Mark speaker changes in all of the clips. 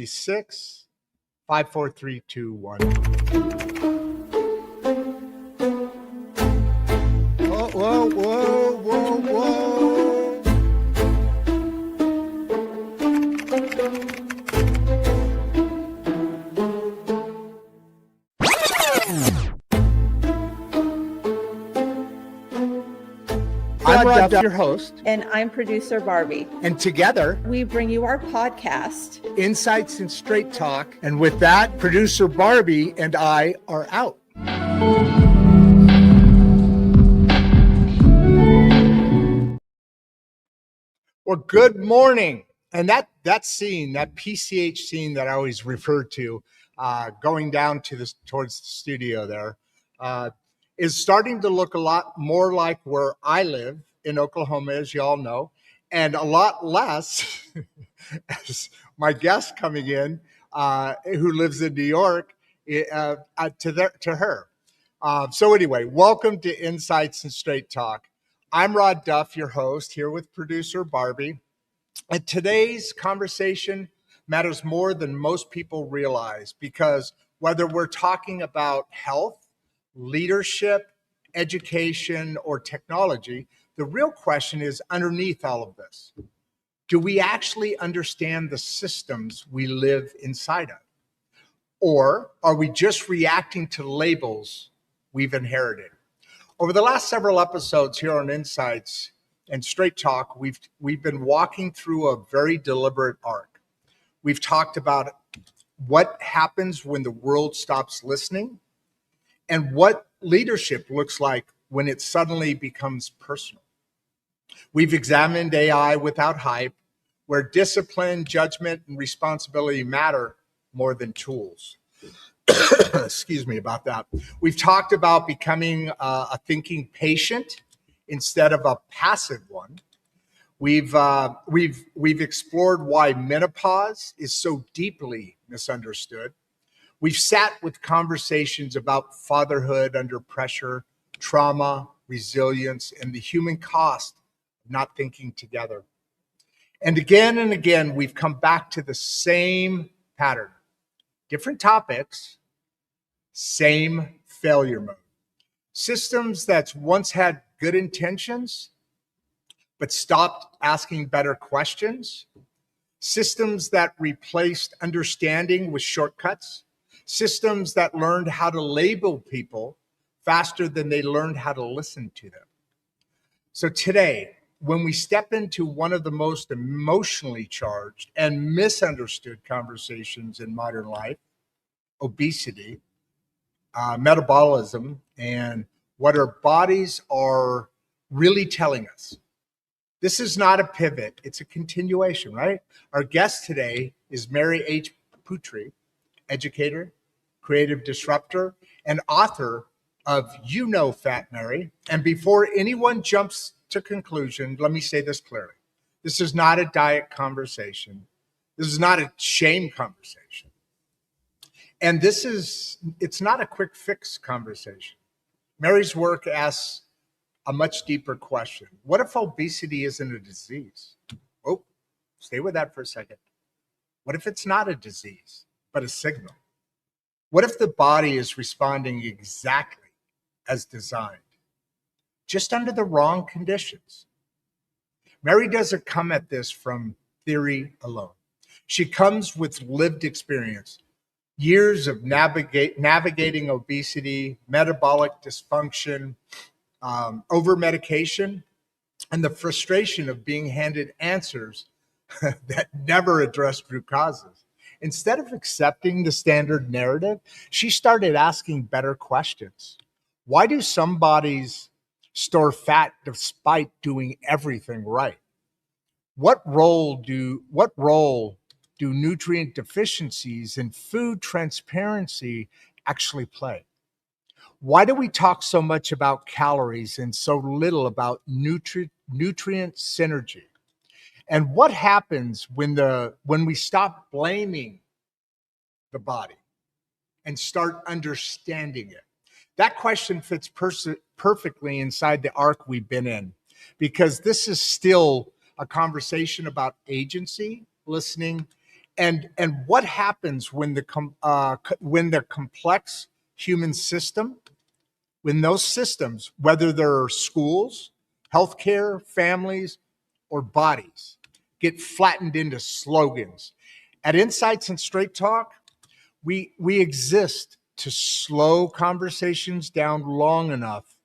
Speaker 1: 6, 5, 4, 3, 2, 1. Whoa, whoa, whoa, whoa, whoa. I'm Rod Duff, your host.
Speaker 2: And I'm producer Barbie.
Speaker 1: And together,
Speaker 2: we bring you our podcast,
Speaker 1: Insights and Straight Talk. And with that, producer Barbie and I are out. Well, good morning. And that scene, that PCH scene that I always refer to, going down to towards the studio there, is starting to look a lot more like where I live in Oklahoma, as you all know, and a lot less as my guest coming in, who lives in New York, to her. So anyway, welcome to Insights and Straight Talk. I'm Rod Duff, your host, here with producer Barbie. And today's conversation matters more than most people realize, because whether we're talking about health, leadership, education, or technology, the real question is underneath all of this. Do we actually understand the systems we live inside of? Or are we just reacting to labels we've inherited? Over the last several episodes here on Insights and Straight Talk, we've been walking through a very deliberate arc. We've talked about what happens when the world stops listening and what leadership looks like when it suddenly becomes personal. We've examined AI without hype, where discipline, judgment, and responsibility matter more than tools. Excuse me about that. We've talked about becoming a thinking patient instead of a passive one. We've explored why menopause is so deeply misunderstood. We've sat with conversations about fatherhood under pressure, trauma, resilience, and the human cost of not thinking together. And again, we've come back to the same pattern. Different topics, same failure mode. Systems that once had good intentions, but stopped asking better questions. Systems that replaced understanding with shortcuts. Systems that learned how to label people faster than they learned how to listen to them. So today, when we step into one of the most emotionally charged and misunderstood conversations in modern life, obesity, metabolism, and what our bodies are really telling us. This is not a pivot, it's a continuation, right? Our guest today is Mary H. Putre, educator, creative disruptor, and author of You Know Fat Mary. And before anyone jumps to conclusion, let me say this clearly. This is not a diet conversation. This is not a shame conversation. And it's not a quick fix conversation. Mary's work asks a much deeper question. What if obesity isn't a disease? Oh, stay with that for a second. What if it's not a disease, but a signal? What if the body is responding exactly as designed, just under the wrong conditions? Mary doesn't come at this from theory alone. She comes with lived experience, years of navigating obesity, metabolic dysfunction, overmedication, and the frustration of being handed answers that never address root causes. Instead of accepting the standard narrative, she started asking better questions. Why do some bodies store fat despite doing everything right? What role do nutrient deficiencies and food transparency actually play? Why do we talk so much about calories and so little about nutrient synergy? And what happens when we stop blaming the body and start understanding it? That question fits perfectly inside the arc we've been in, because this is still a conversation about agency, listening, And what happens when the complex human system, when those systems, whether they're schools, healthcare, families, or bodies, get flattened into slogans? At Insights and Straight Talk, we exist to slow conversations down long enough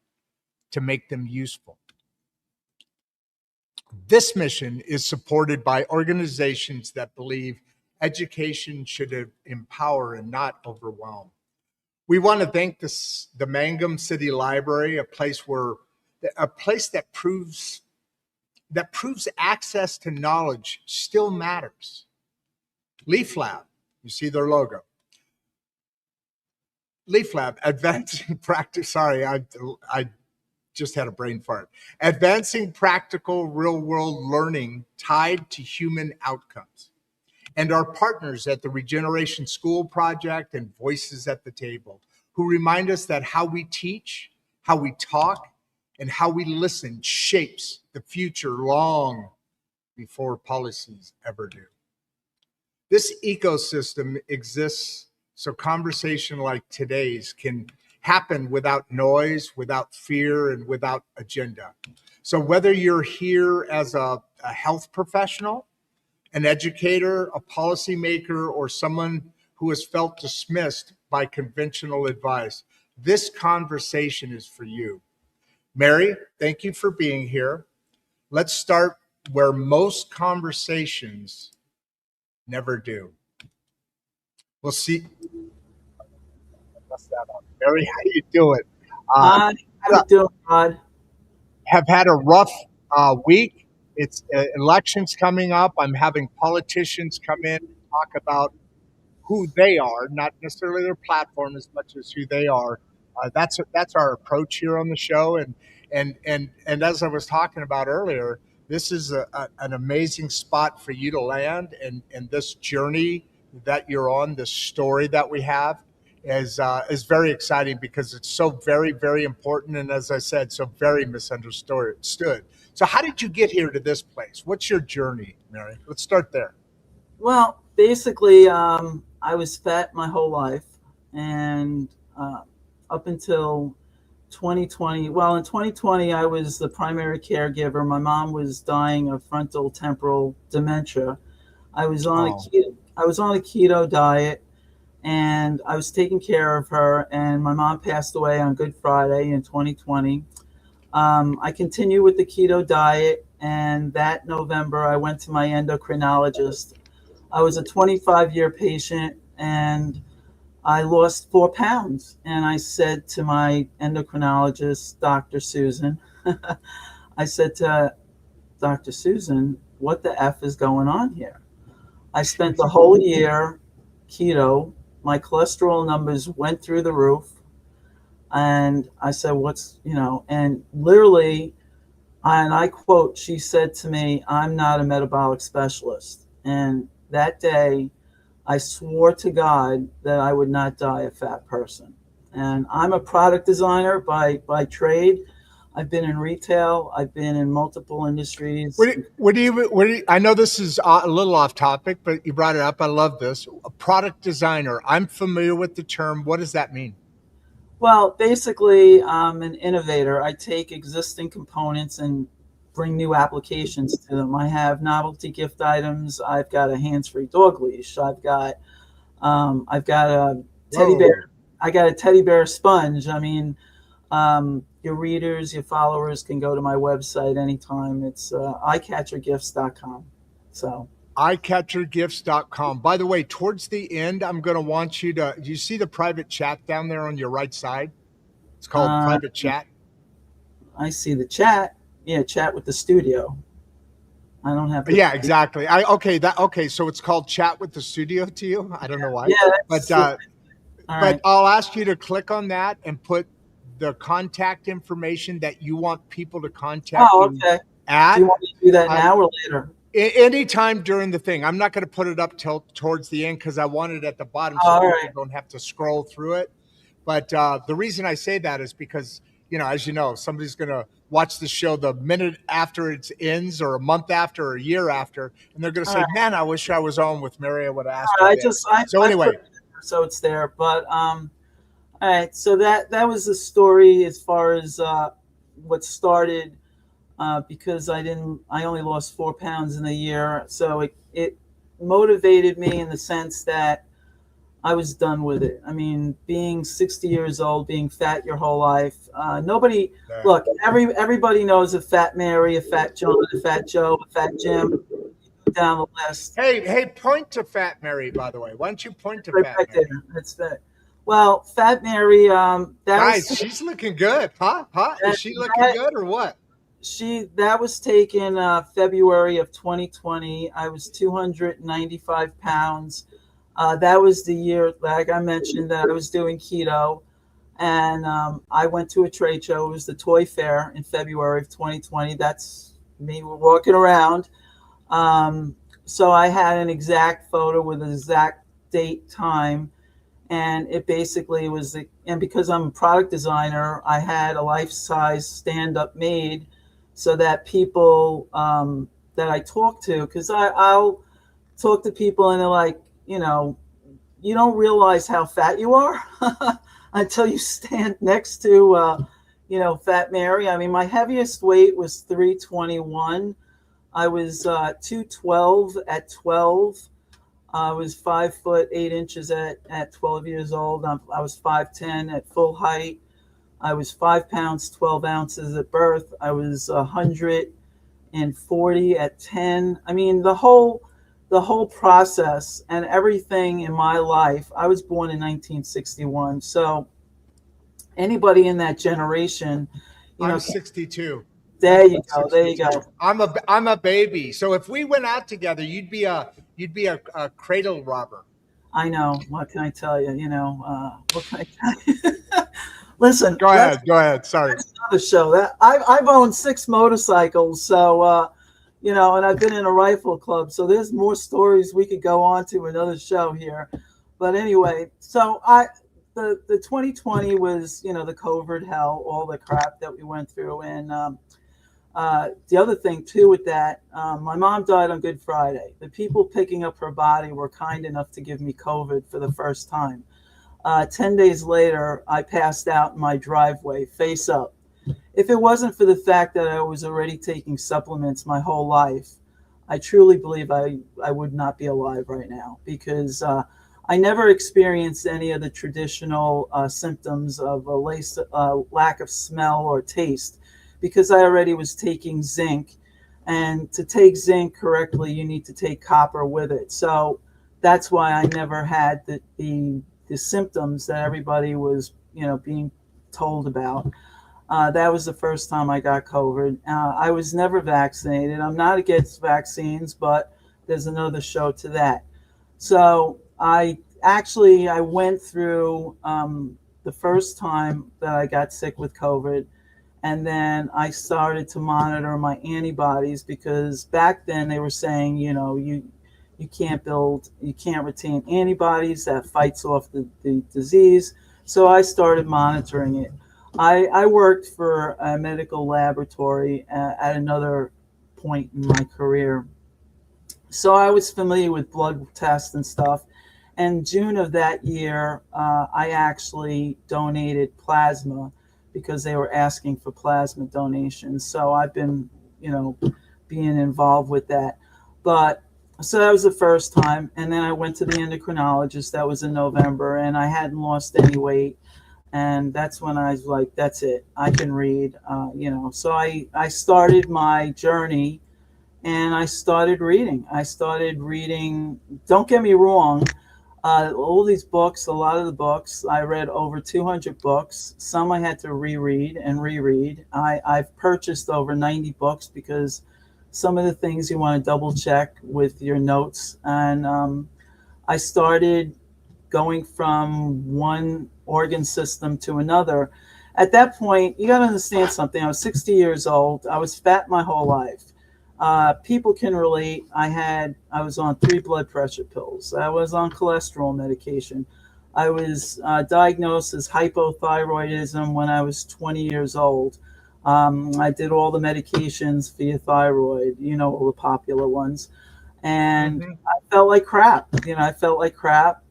Speaker 1: to make them useful. This mission is supported by organizations that believe education should empower and not overwhelm. We want to thank the Mangum City Library, a place that proves access to knowledge still matters. Leaf Lab, you see their logo. Leaf Lab, advancing practice. Sorry, I just had a brain fart. Advancing practical real-world learning tied to human outcomes. And our partners at the Regeneration School Project and Voices at the Table, who remind us that how we teach, how we talk, and how we listen shapes the future long before policies ever do. This ecosystem exists so conversation like today's can happen without noise, without fear, and without agenda. So whether you're here as a health professional, an educator, a policymaker, or someone who has felt dismissed by conventional advice, this conversation is for you. Mary, thank you for being here. Let's start where most conversations never do. We'll see. Mary, how you doing?
Speaker 3: Hi, how you doing, Rod?
Speaker 1: Have had a rough week. It's elections coming up. I'm having politicians come in and talk about who they are, not necessarily their platform as much as who they are. That's our approach here on the show. And as I was talking about earlier, this is an amazing spot for you to land, and this journey that you're on, this story that we have is very exciting because it's so very, very important. And as I said, so very misunderstood. So how did you get here to this place? What's your journey, Mary? Let's start there.
Speaker 3: Well, basically, I was fat my whole life, and up until 2020. Well, in 2020, I was the primary caregiver. My mom was dying of frontal temporal dementia. I was on a keto diet, and I was taking care of her. And my mom passed away on Good Friday in 2020. I continued with the keto diet, and that November, I went to my endocrinologist. I was a 25-year patient, and I lost 4 pounds. And I said to my endocrinologist, Dr. Susan, I said to Dr. Susan, what the F is going on here? I spent the whole year keto. My cholesterol numbers went through the roof. And I said, and literally, and I quote, she said to me, I'm not a metabolic specialist. And that day, I swore to God that I would not die a fat person. And I'm a product designer by trade. I've been in retail. I've been in multiple industries.
Speaker 1: I know this is a little off topic, but you brought it up. I love this. A product designer. I'm familiar with the term. What does that mean?
Speaker 3: Well, basically, I'm an innovator. I take existing components and bring new applications to them. I have novelty gift items. I've got a hands-free dog leash. I've got a teddy bear. I got a teddy bear sponge. I mean, your readers, your followers can go to my website anytime. It's eyecatchergifts.com. So
Speaker 1: eyecatchergifts.com. By the way, towards the end, I'm going to want you to, do you see the private chat down there on your right side? It's called private chat.
Speaker 3: I see the chat. Yeah, chat with the studio. I don't have.
Speaker 1: Yeah, exactly. Okay. So it's called Chat with the Studio to you. I don't know why.
Speaker 3: Yeah,
Speaker 1: but I'll ask you to click on that and put the contact information that you want people to contact you at.
Speaker 3: Do you want me to do that now or later?
Speaker 1: Anytime during the thing. I'm not going to put it up till towards the end because I want it at the bottom so people don't have to scroll through it. But the reason I say that is because, as you know, somebody's going to watch the show the minute after it ends, or a month after, or a year after, and they're going to
Speaker 3: All
Speaker 1: say,
Speaker 3: right.
Speaker 1: "Man, I wish I was on with Mary. I would have asked her
Speaker 3: I
Speaker 1: then."
Speaker 3: just I,
Speaker 1: So
Speaker 3: I put
Speaker 1: anyway,
Speaker 3: it there so it's there. But all right. So that was the story as far as what started. Because I only lost 4 pounds in a year. So it motivated me in the sense that I was done with it. I mean, being 60 years old, being fat your whole life, nobody, look, everybody knows a fat Mary, a fat John, a fat Joe, a fat Jim, down the list.
Speaker 1: hey, point to Fat Mary, by the way. Why don't you point to
Speaker 3: Right
Speaker 1: Fat
Speaker 3: back
Speaker 1: Mary?
Speaker 3: there. That's fat. Well, Fat Mary,
Speaker 1: Guys, she's looking good, huh? Is she looking
Speaker 3: that,
Speaker 1: good or what?
Speaker 3: that was taken February of 2020. I was 295 pounds. That was the year, like I mentioned, that I was doing keto. And I went to a trade show. It was the Toy Fair in February of 2020. That's me walking around. So I had an exact photo with an exact date, time. And it basically was, and because I'm a product designer, I had a life-size stand-up made so that people that I talk to, because I'll talk to people and they're like, you don't realize how fat you are until you stand next to, Fat Mary. I mean, my heaviest weight was 321. I was 212 at 12. I was 5'8" at 12 years old. I was 5'10" at full height. I was 5 pounds 12 ounces at birth. I was 140 at 10. I mean, the whole process and everything in my life. I was born in 1961, so anybody in that generation,
Speaker 1: I'm 62.
Speaker 3: There you go. There you go.
Speaker 1: I'm a baby. So if we went out together, you'd be a cradle robber.
Speaker 3: I know. What can I tell you? What can I tell you? Listen.
Speaker 1: Go ahead. Sorry.
Speaker 3: That's another show. That I've owned 6 motorcycles, so and I've been in a rifle club. So there's more stories we could go on to another show here. But anyway, so the 2020 was the COVID hell, all the crap that we went through, and the other thing too with that, my mom died on Good Friday. The people picking up her body were kind enough to give me COVID for the first time. 10 days later, I passed out in my driveway, face up. If it wasn't for the fact that I was already taking supplements my whole life, I truly believe I would not be alive right now, because I never experienced any of the traditional symptoms of a lack of smell or taste, because I already was taking zinc, and to take zinc correctly, you need to take copper with it. So that's why I never had the symptoms that everybody was, being told about. That was the first time I got COVID. I was never vaccinated. I'm not against vaccines, but there's another show to that. So I went through the first time that I got sick with COVID. And then I started to monitor my antibodies, because back then they were saying, you can't retain antibodies that fights off the disease. So I started monitoring it. I worked for a medical laboratory at another point in my career. So I was familiar with blood tests and stuff. And June of that year, I actually donated plasma, because they were asking for plasma donations. So I've been, being involved with that. But so that was the first time. And then I went to the endocrinologist. That was in November, and I hadn't lost any weight. And that's when I was like, that's it. I can read, So I started my journey, and I started reading. Don't get me wrong. All these books, a lot of the books, I read over 200 books. Some I had to reread and reread. I've purchased over 90 books, because some of the things you want to double check with your notes. And I started going from one organ system to another. At that point, you got to understand something. I was 60 years old. I was fat my whole life. People can relate. I was on 3 blood pressure pills. I was on cholesterol medication. I was diagnosed as hypothyroidism when I was 20 years old. I did all the medications for your thyroid, all the popular ones. And
Speaker 1: Mhm.
Speaker 3: I felt like crap. I felt like crap.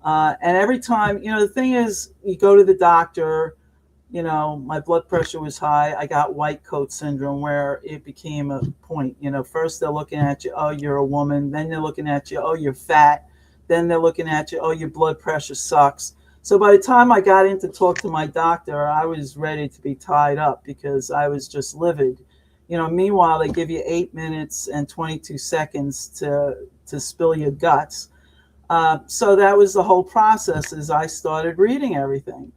Speaker 3: And every time, the thing is, you go to the doctor, my blood pressure was high. I got white coat syndrome where it became a point. First they're looking at you, oh, you're a woman. Then they're looking at you, oh, you're fat. Then they're looking at you, oh, your blood pressure sucks. So by the time I got in to talk to my doctor, I was ready to be tied up because I was just livid. Meanwhile, they give you 8 minutes and 22 seconds to spill your guts. So that was the whole process as I started reading everything.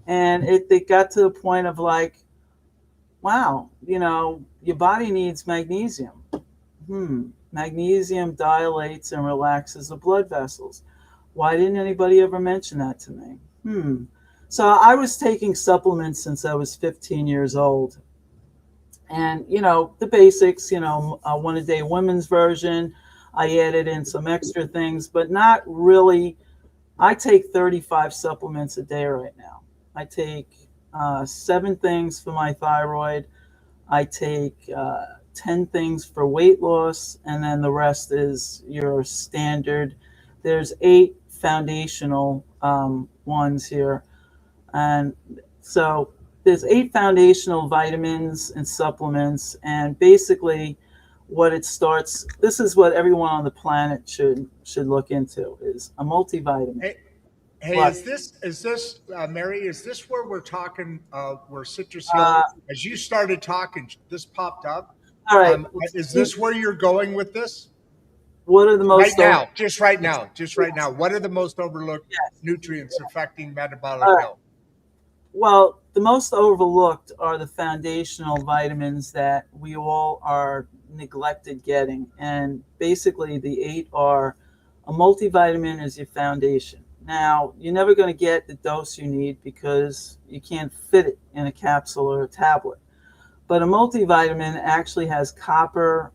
Speaker 3: And it got to the point of like, wow, your body needs magnesium. Magnesium dilates and relaxes the blood vessels. Why didn't anybody ever mention that to me? So I was taking supplements since I was 15 years old. And, the basics, a one-a-day women's version. I added in some extra things, but not really. I take 35 supplements a day right now. I take 7 things for my thyroid. I take 10 things for weight loss, and then the rest is your standard. There's 8 foundational ones here. And so there's 8 foundational vitamins and supplements, and basically what it starts, this is what everyone on the planet should look into, is a multivitamin.
Speaker 1: Hey,
Speaker 3: What?
Speaker 1: is this Mary? Is this where we're talking? Where Citrus Hill? As you started talking, this popped up.
Speaker 3: All right.
Speaker 1: Is this where you're going with this?
Speaker 3: What are the most
Speaker 1: Just right now. What are the most overlooked nutrients affecting metabolic health?
Speaker 3: Well, the most overlooked are the foundational vitamins that we all are neglected getting. And basically, the 8 are: a multivitamin is your foundation. Now, you're never going to get the dose you need because you can't fit it in a capsule or a tablet. But a multivitamin actually has copper,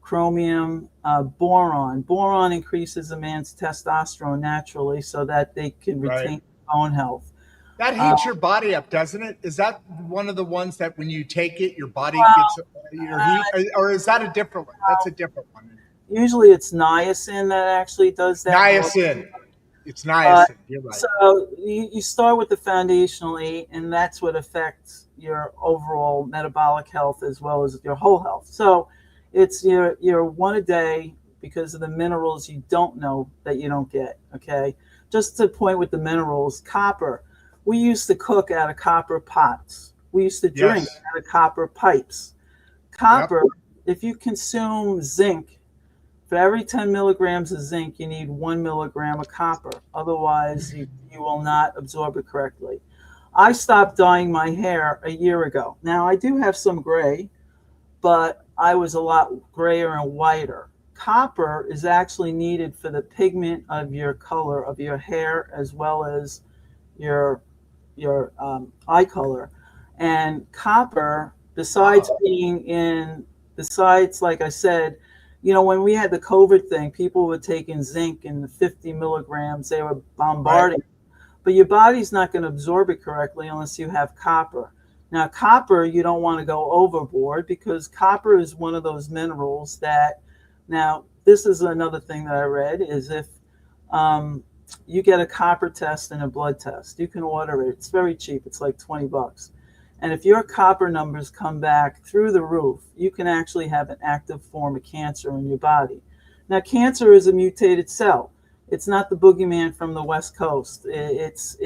Speaker 3: chromium, boron. Boron increases a man's testosterone naturally so that they can retain bone health.
Speaker 1: That heats your body up, doesn't it? Is that one of the ones that when you take it, your body gets your heat, or is that a different one? That's a different one.
Speaker 3: Usually it's niacin that actually does that.
Speaker 1: Niacin. It's niacin. You're right.
Speaker 3: So you start with the foundational 8, and that's what affects your overall metabolic health as well as your whole health. So it's your one a day because of the minerals you don't know that you don't get. Okay, just to point with the minerals, copper. We used to cook out of copper pots. We used to drink out of copper pipes. Copper, if you consume zinc, for every 10 milligrams of zinc, you need 1 milligram of copper. Otherwise, you will not absorb it correctly. I stopped dyeing my hair a year ago. Now, I do have some gray, but I was a lot grayer and whiter. Copper is actually needed for the pigment of your color of your hair as well as your eye color. And copper, besides, like I said, when we had the COVID thing, people were taking zinc in the 50 milligrams. They were bombarding. But your body's not going to absorb it correctly unless you have copper. Now, copper, you don't want to go overboard because copper is one of those minerals that, now, this is another thing that I read, is if you get a copper test and a blood test, you can order it. It's very cheap. It's like $20. And if your copper numbers come back through the roof, you can actually have an active form of cancer in your body. Now, cancer is a mutated cell. It's not the boogeyman from the West Coast. It's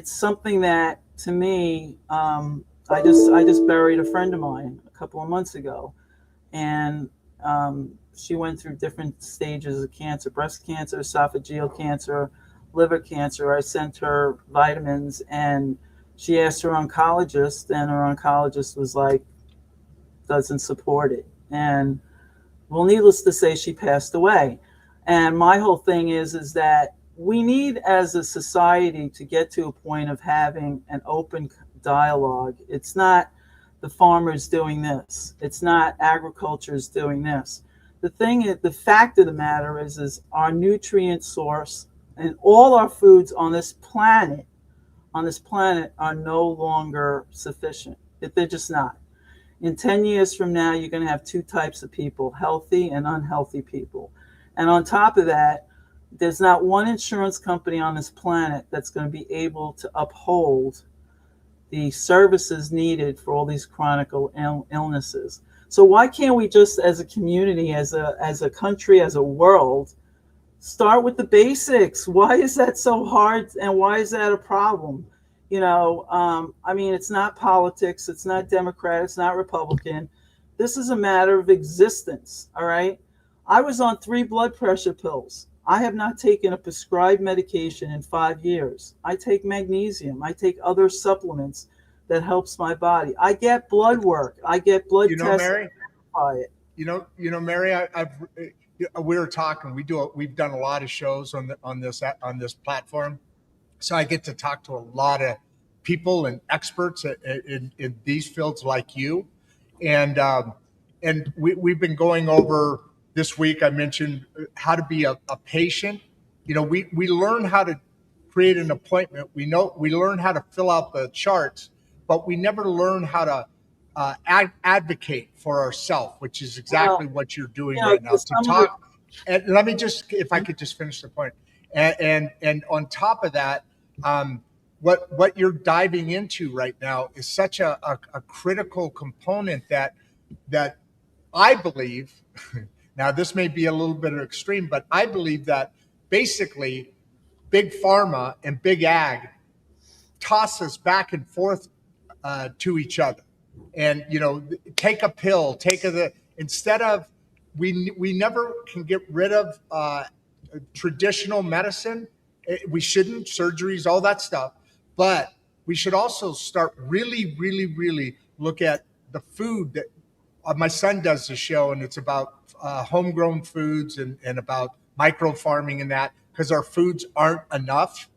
Speaker 3: something that, to me, I just buried a friend of mine a couple of months ago, and she went through different stages of cancer: breast cancer, esophageal cancer, liver cancer. I sent her vitamins, and she asked her oncologist, and her oncologist was like, doesn't support it. And well, needless to say, she passed away. And my whole thing is that we need, as a society, to get to a point of having an open dialogue. It's not the farmers doing this. It's not agriculture's doing this. The fact of the matter is our nutrient source and all our foods on this planet on this planet are no longer sufficient. They're just not. In 10 years from now, you're going to have two types of people, healthy and unhealthy people. And on top of that, there's not one insurance company on this planet that's going to be able to uphold the services needed for all these chronic illnesses. So why can't we just, as a community, as a country, as a world, start with the basics? Why is that so hard, and why is that a problem? I mean, it's not politics, it's not Democrat, it's not Republican. This is a matter of existence, all right? I was on 3 blood pressure pills. I have not taken a prescribed medication in 5 years. I take magnesium. I take other supplements that helps my body. I get blood work. I get blood tests.
Speaker 1: Mary, Mary, we were talking. We've done a lot of shows on this platform, so I get to talk to a lot of people and experts in these fields like you, and we've been going over. This week, I mentioned how to be a patient. We learn how to create an appointment. We learn how to fill out the charts, but we never learn how to advocate for ourselves, which is exactly what you're doing right now. To talk, and let me just, if I could just finish the point. And on top of that, what you're diving into right now is such a critical component that I believe. Now, this may be a little bit extreme, but I believe that basically big pharma and big ag toss us back and forth to each other. And, take a pill, instead of, we never can get rid of traditional medicine. We shouldn't, surgeries, all that stuff. But we should also start really, really, really look at the food that my son does the show, and it's about homegrown foods and about micro farming and that, because our foods aren't enough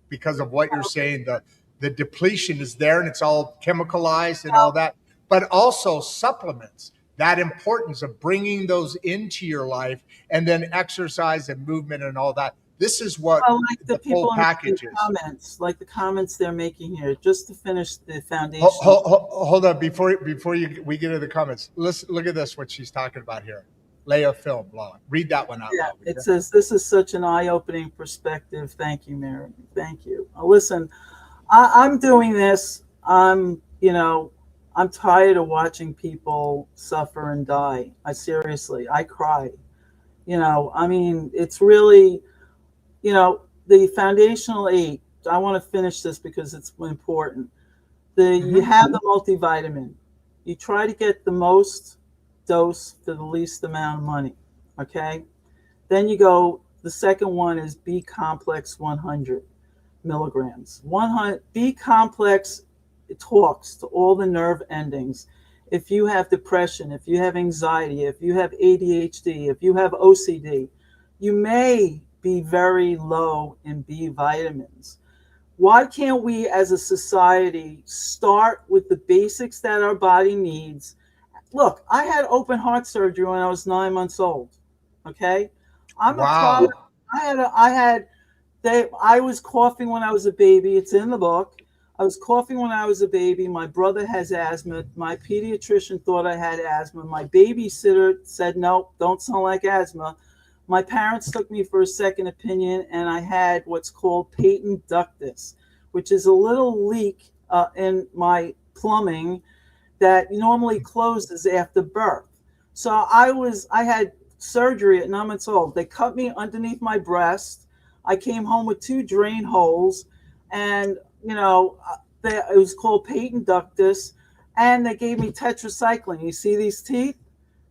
Speaker 1: because of what you're saying. The depletion is there and it's all chemicalized and all that, but also supplements, that importance of bringing those into your life, and then exercise and movement and all that. This is what the full package is.
Speaker 3: Like the comments they're making here, just to finish the foundation.
Speaker 1: Hold on, before we get into the comments, look at this, what she's talking about here. Lay a film, Law. Read that one out.
Speaker 3: Yeah, it says, this is such an eye-opening perspective. Thank you, Mary. Thank you. Listen, I'm doing this. I'm tired of watching people suffer and die. I cry. I mean, it's really, the foundational 8. I want to finish this because it's important. You have the multivitamin. You try to get the most dose for the least amount of money. Okay. Then you go, the second one is B complex 100 milligrams. B complex, it talks to all the nerve endings. If you have depression, if you have anxiety, if you have ADHD, if you have OCD, you may be very low in B vitamins. Why can't we as a society start with the basics that our body needs? Look, I had open heart surgery when I was 9 months old. Okay. I'm a product. I was coughing when I was a baby. It's in the book. I was coughing when I was a baby. My brother has asthma. My pediatrician thought I had asthma. My babysitter said, no, don't sound like asthma. My parents took me for a second opinion, and I had what's called patent ductus, which is a little leak in my plumbing that normally closes after birth. So I had surgery at 9 months old. They cut me underneath my breast. I came home with 2 drain holes, and it was called patent ductus, and they gave me tetracycline. You see these teeth?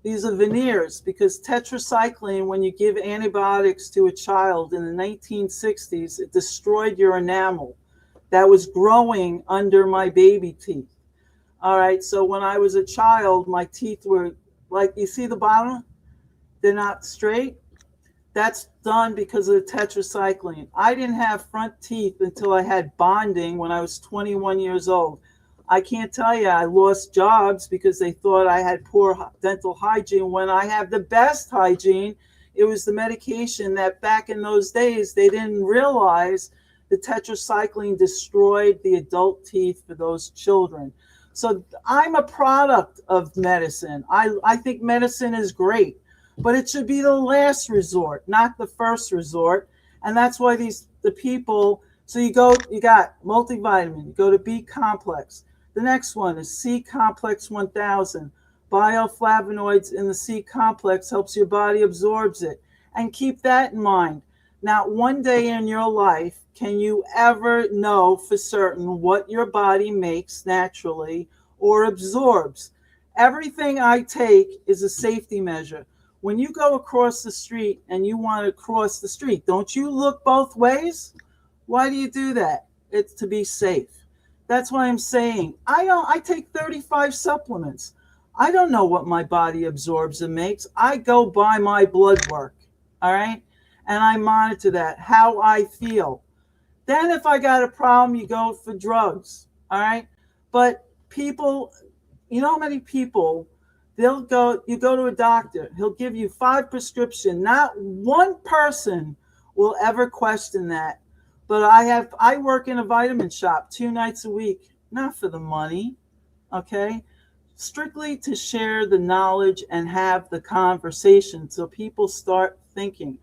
Speaker 3: These are veneers, because tetracycline, when you give antibiotics to a child in the 1960s, it destroyed your enamel that was growing under my baby teeth. All right, so when I was a child, my teeth were like, you see the bottom? They're not straight. That's done because of the tetracycline. I didn't have front teeth until I had bonding when I was 21 years old. I can't tell you, I lost jobs because they thought I had poor dental hygiene when I have the best hygiene. It was the medication that back in those days, they didn't realize the tetracycline destroyed the adult teeth for those children. So I'm a product of medicine. I think medicine is great, but it should be the last resort, not the first resort. And that's why the people, so you got multivitamin, you go to B complex. The next one is C complex 1000. Bioflavonoids in the C complex helps your body absorbs it. And keep that in mind. Not one day in your life can you ever know for certain what your body makes naturally or absorbs. Everything I take is a safety measure. When you go across the street and you want to cross the street, don't you look both ways? Why do you do that? It's to be safe. That's why I'm saying I take 35 supplements. I don't know what my body absorbs and makes. I go by my blood work. All right. And I monitor that, how I feel. Then if I got a problem, you go for drugs. All right. But people, you know how many people, you go to a doctor, he'll give you 5 prescriptions. Not one person will ever question that. But I work in a vitamin shop 2 nights a week, not for the money. Okay. Strictly to share the knowledge and have the conversation so people start thinking.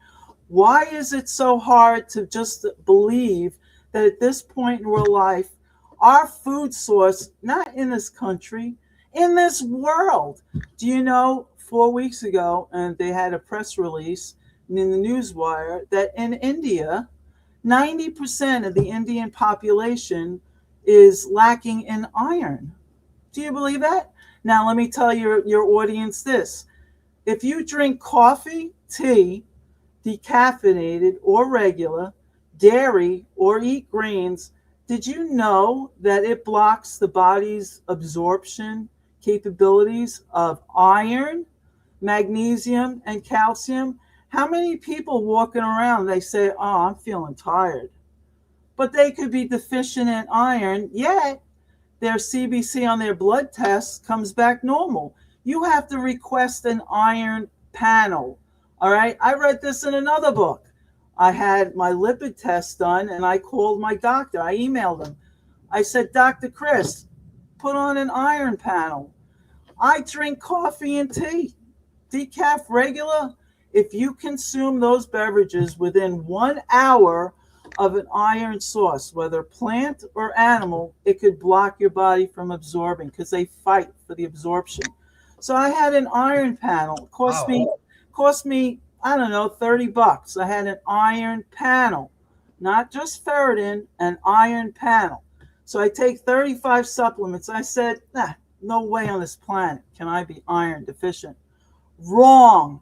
Speaker 3: Why is it so hard to just believe that at this point in our life, our food source, not in this country, in this world? Do you know 4 weeks ago, and they had a press release in the newswire that in India, 90% of the Indian population is lacking in iron. Do you believe that? Now, let me tell your audience this. If you drink coffee, tea, decaffeinated or regular, dairy, or eat grains, did you know that it blocks the body's absorption capabilities of iron, magnesium, and calcium? How many people walking around, they say, oh, I'm feeling tired. But they could be deficient in iron, yet their CBC on their blood tests comes back normal. You have to request an iron panel. All right. I read this in another book. I had my lipid test done and I called my doctor. I emailed him. I said, Dr. Chris, put on an iron panel. I drink coffee and tea, decaf regular. If you consume those beverages within 1 hour of an iron source, whether plant or animal, it could block your body from absorbing because they fight for the absorption. So I had an iron panel. It cost me, I don't know, $30. I had an iron panel, not just ferritin, an iron panel. So I take 35 supplements. I said, no way on this planet can I be iron deficient. Wrong.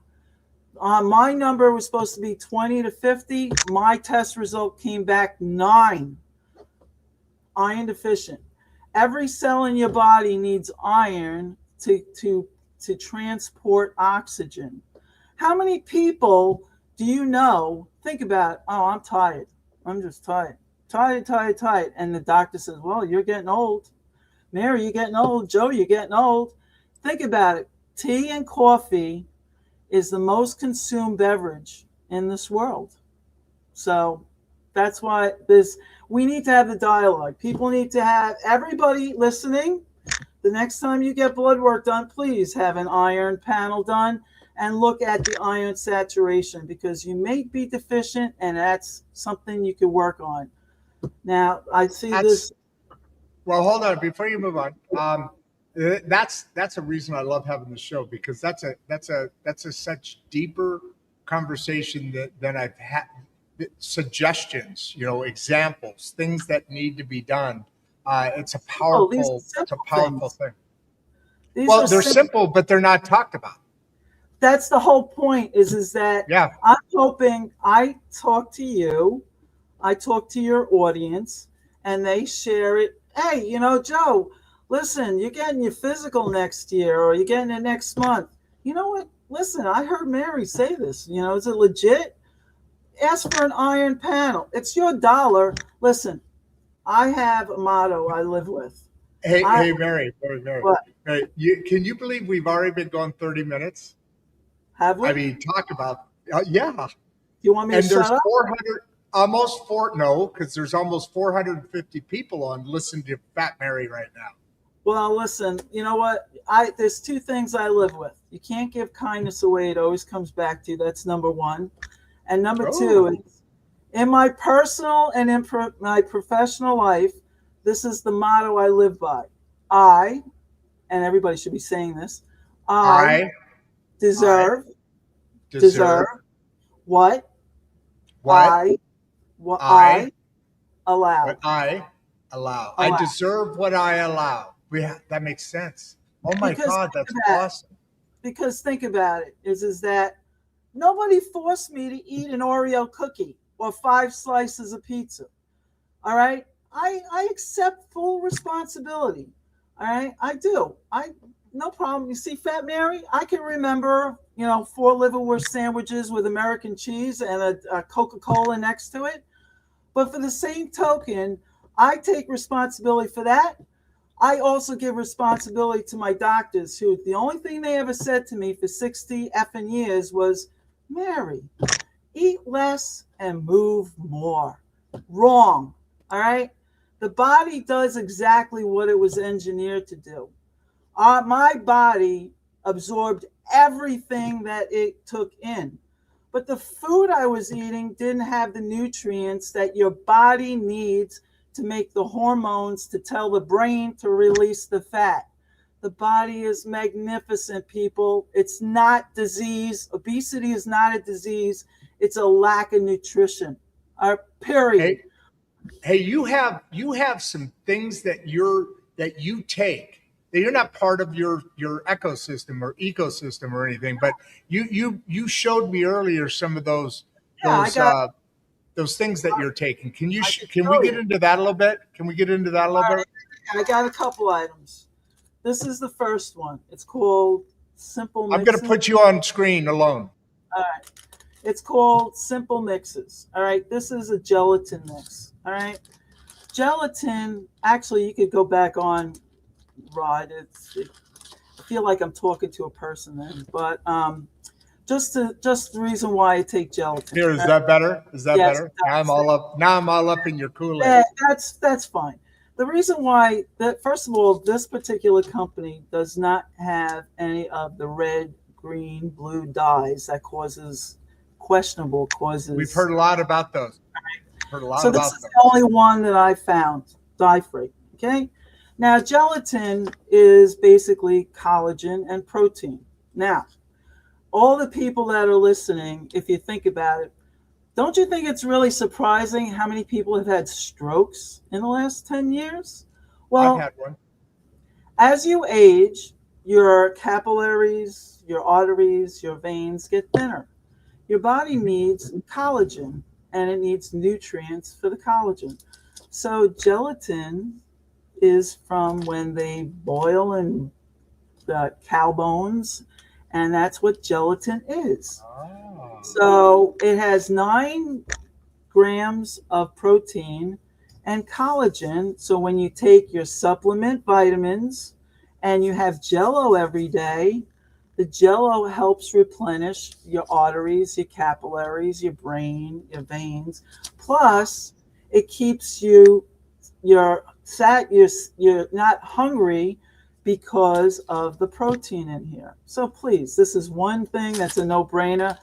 Speaker 3: My number was supposed to be 20 to 50. My test result came back 9. Iron deficient. Every cell in your body needs iron to transport oxygen. How many people do you know think about, oh, I'm tired. I'm just tired. Tired. And the doctor says, well, you're getting old. Mary, you're getting old. Joe, you're getting old. Think about it. Tea and coffee is the most consumed beverage in this world. So that's why we need to have the dialogue. People need to have, everybody listening, the next time you get blood work done, please have an iron panel done and look at the iron saturation, because you may be deficient and that's something you can work on. Now, I see this.
Speaker 1: Well, hold on, before you move on. That's a reason I love having the show, because that's a such deeper conversation than I've had. Suggestions, examples, things that need to be done. It's a powerful thing. They're simple, but they're not talked about.
Speaker 3: That's the whole point. Is that I'm hoping I talk to you, I talk to your audience, and they share it. Hey, Joe, listen, you're getting your physical next year, or you're getting it next month. You know what? Listen, I heard Mary say this. Is it legit? Ask for an iron panel. It's your dollar. Listen, I have a motto I live with.
Speaker 1: Hey, Mary. What? Can you believe we've already been going 30 minutes?
Speaker 3: Have we?
Speaker 1: I mean, talk about, yeah.
Speaker 3: You want me to shut up?
Speaker 1: No, because there's almost 450 people on listen to Fat Mary right now.
Speaker 3: Well, listen, you know what? There's two things I live with. You can't give kindness away. It always comes back to you. That's number one. And number two is in my personal and in my professional life, this is the motto I live by. And everybody should be saying this, I deserve what I allow.
Speaker 1: What I allow. I deserve what I allow. Yeah, that makes sense. Oh my God, that's awesome.
Speaker 3: Because think about it, is that nobody forced me to eat an Oreo cookie or 5 slices of pizza. All right? I accept full responsibility. All right? I do. No problem. You see, Fat Mary, I can remember, 4 liverwurst sandwiches with American cheese and a Coca-Cola next to it. But for the same token, I take responsibility for that. I also give responsibility to my doctors, who the only thing they ever said to me for 60 effing years was, Mary, eat less and move more. Wrong. All right? The body does exactly what it was engineered to do. My body absorbed everything that it took in. But the food I was eating didn't have the nutrients that your body needs to make the hormones to tell the brain to release the fat. The body is magnificent, people. It's not disease. Obesity is not a disease. It's a lack of nutrition. Period.
Speaker 1: Hey, you have some things that you take. You're not part of your ecosystem or anything, but you showed me earlier some of those things that you're taking. Can we get into that a little bit?
Speaker 3: I got a couple items. This is the first one. It's called Simple Mixes.
Speaker 1: I'm going to put you on screen alone.
Speaker 3: All right. It's called Simple Mixes. All right. This is a gelatin mix. All right. Gelatin, actually, you could go back on, Rod. I feel like I'm talking to a person then, but just the reason why I take gelatin.
Speaker 1: Here, is that better? Is that better? Now I'm all up in your Kool-Aid.
Speaker 3: Yeah, that's fine. The reason why first of all, this particular company does not have any of the red, green, blue dyes that questionable causes.
Speaker 1: We've heard a lot about those.
Speaker 3: So this is the only one that I found dye-free. Okay. Now, gelatin is basically collagen and protein. Now, all the people that are listening, if you think about it, don't you think it's really surprising how many people have had strokes in the last 10 years? Well,
Speaker 1: I've had one.
Speaker 3: As you age, your capillaries, your arteries, your veins get thinner. Your body needs collagen, and it needs nutrients for the collagen. So gelatin is from when they boil in the cow bones, and that's what gelatin is. Oh. So it has 9 grams of protein and collagen. So when you take your supplement vitamins and you have Jell-O every day, the Jell-O helps replenish your arteries, your capillaries, your brain, your veins. Plus, it keeps you're not hungry because of the protein in here. So please, this is one thing that's a no-brainer.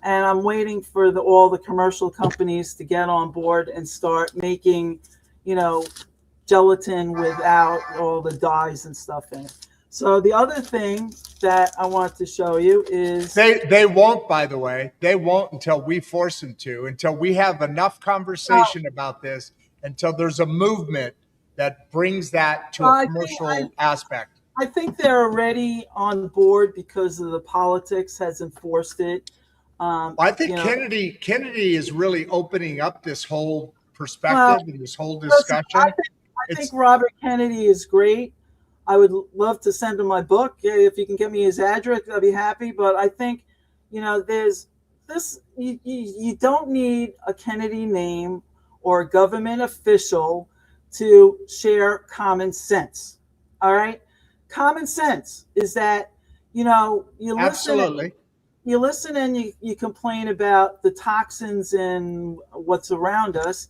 Speaker 3: And I'm waiting for all the commercial companies to get on board and start making, gelatin without all the dyes and stuff in it. So the other thing that I want to show you is
Speaker 1: they won't, by the way, they won't until we force them to, until we have enough conversation about this, until there's a movement that brings that to a commercial aspect.
Speaker 3: I think they're already on board because of the politics has enforced it.
Speaker 1: I think Kennedy is really opening up this whole perspective and this whole discussion.
Speaker 3: I think Robert Kennedy is great. I would love to send him my book. Yeah, if you can get me his address, I'd be happy. But I think, there's this. You don't need a Kennedy name or a government official to share common sense. All right, common sense is that you listen.
Speaker 1: Absolutely.
Speaker 3: you listen and you complain about the toxins and what's around us,